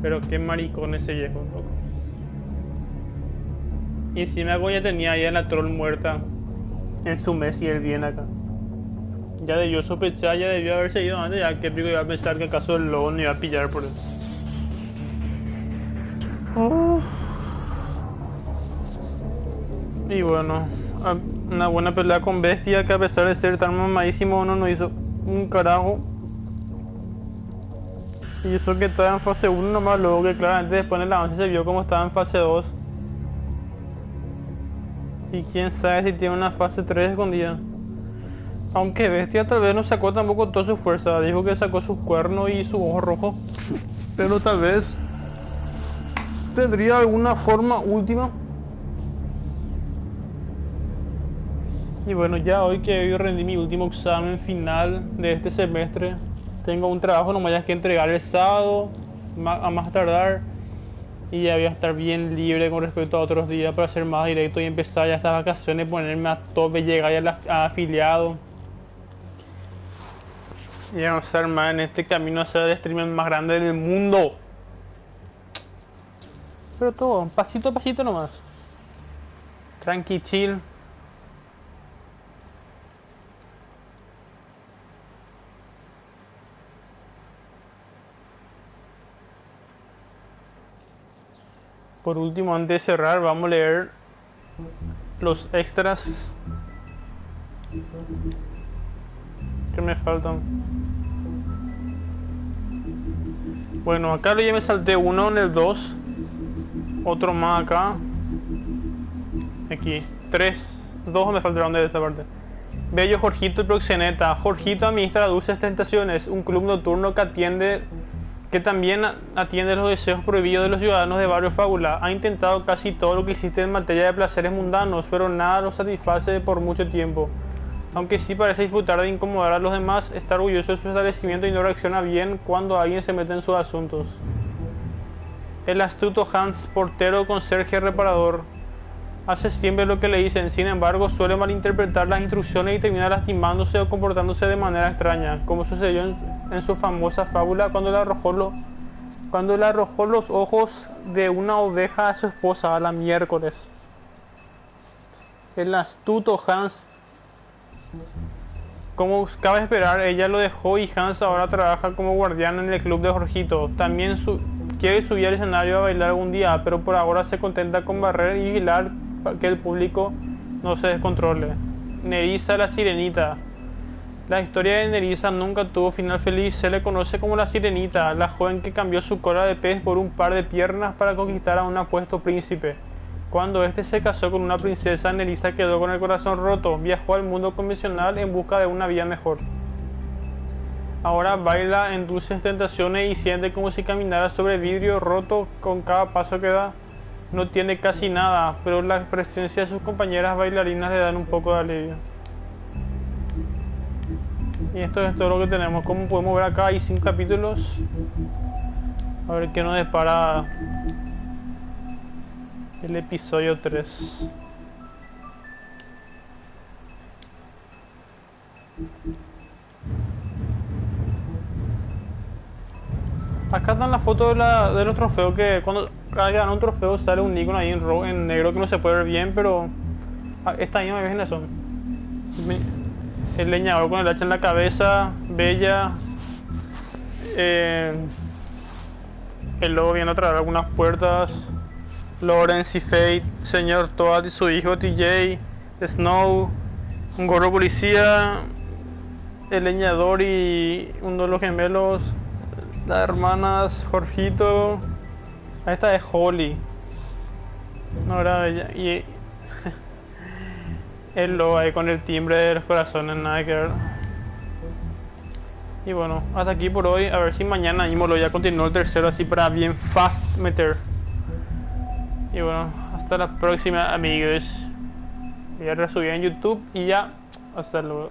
Pero qué maricón ese viejo, loco. Y encima ya tenía ahí a la troll muerta en su mes y él viene acá. Ya debió sospechar, ya debió haberse ido antes. Ya que pico iba a pensar que acaso el lobo no iba a pillar por él. Y bueno, una buena pelea con Bestia que a pesar de ser tan mamadísimo no nos hizo un carajo. Y eso que estaba en fase 1 nomás, luego que claramente después en el avance se vio como estaba en fase 2. Y quién sabe si tiene una fase 3 escondida. Aunque Bestia tal vez no sacó tampoco toda su fuerza, dijo que sacó sus cuernos y su ojo rojo. Pero tal vez tendría alguna forma última. Y bueno, ya hoy que hoy rendí mi último examen final de este semestre, tengo un trabajo nomás que entregar el sábado, a más tardar, y ya voy a estar bien libre con respecto a otros días para hacer más directo y empezar ya estas vacaciones, ponerme a tope, llegar ya a afiliado y avanzar más en este camino a ser el streamer más grande del mundo. Pero todo, pasito a pasito nomás, tranqui, chill. Por último, antes de cerrar, vamos a leer los extras que me faltan. Bueno, acá ya me salté uno en el 2, otro más acá, aquí, 2 me faltaron de esta parte. Bello Jorgito y Proxeneta. Jorgito administra Dulces Tentaciones, un club nocturno que también atiende los deseos prohibidos de los ciudadanos de Barrio Fábula. Ha intentado casi todo lo que existe en materia de placeres mundanos, pero nada lo satisface por mucho tiempo. Aunque sí parece disfrutar de incomodar a los demás, está orgulloso de su establecimiento y no reacciona bien cuando alguien se mete en sus asuntos. El astuto Hans, portero, conserje, reparador, hace siempre lo que le dicen, sin embargo suele malinterpretar las instrucciones y termina lastimándose o comportándose de manera extraña, como sucedió en su famosa fábula cuando le arrojó los ojos de una oveja a su esposa a la miércoles. El astuto Hans, como cabe esperar, ella lo dejó y Hans ahora trabaja como guardián en el club de Jorgito. También quiere subir al escenario a bailar algún día, pero por ahora se contenta con barrer y vigilar para que el público no se descontrole. Nerissa la Sirenita. La historia de Nerissa nunca tuvo final feliz. Se le conoce como la Sirenita, la joven que cambió su cola de pez por un par de piernas para conquistar a un apuesto príncipe. Cuando este se casó con una princesa, Nerissa quedó con el corazón roto. Viajó al mundo convencional en busca de una vida mejor. Ahora baila en dulces tentaciones y siente como si caminara sobre vidrio roto con cada paso que da. No tiene casi nada, pero la presencia de sus compañeras bailarinas le dan un poco de alivio. Y esto es todo lo que tenemos. Como podemos ver acá hay 5 capítulos. A ver qué nos depara el episodio 3. Acá están las fotos de los trofeos, que cuando ganan un trofeo sale un icono ahí en negro que no se puede ver bien, pero esta misma imagen son. El leñador con el hacha en la cabeza, Bella, el lobo viendo a través de algunas puertas, Lawrence y Faith, señor Toad y su hijo TJ, Snow, un gorro policía, el leñador y uno de los gemelos, las hermanas Jorgito, esta es Holly, no era Bella, y el lobo ahí con el timbre de los corazones, nada que ver. Y bueno, hasta aquí por hoy. A ver si mañana mismo lo ya continúo el tercero así para bien fast meter. Y bueno, hasta la próxima amigos. Voy a resubir en YouTube y ya, hasta luego.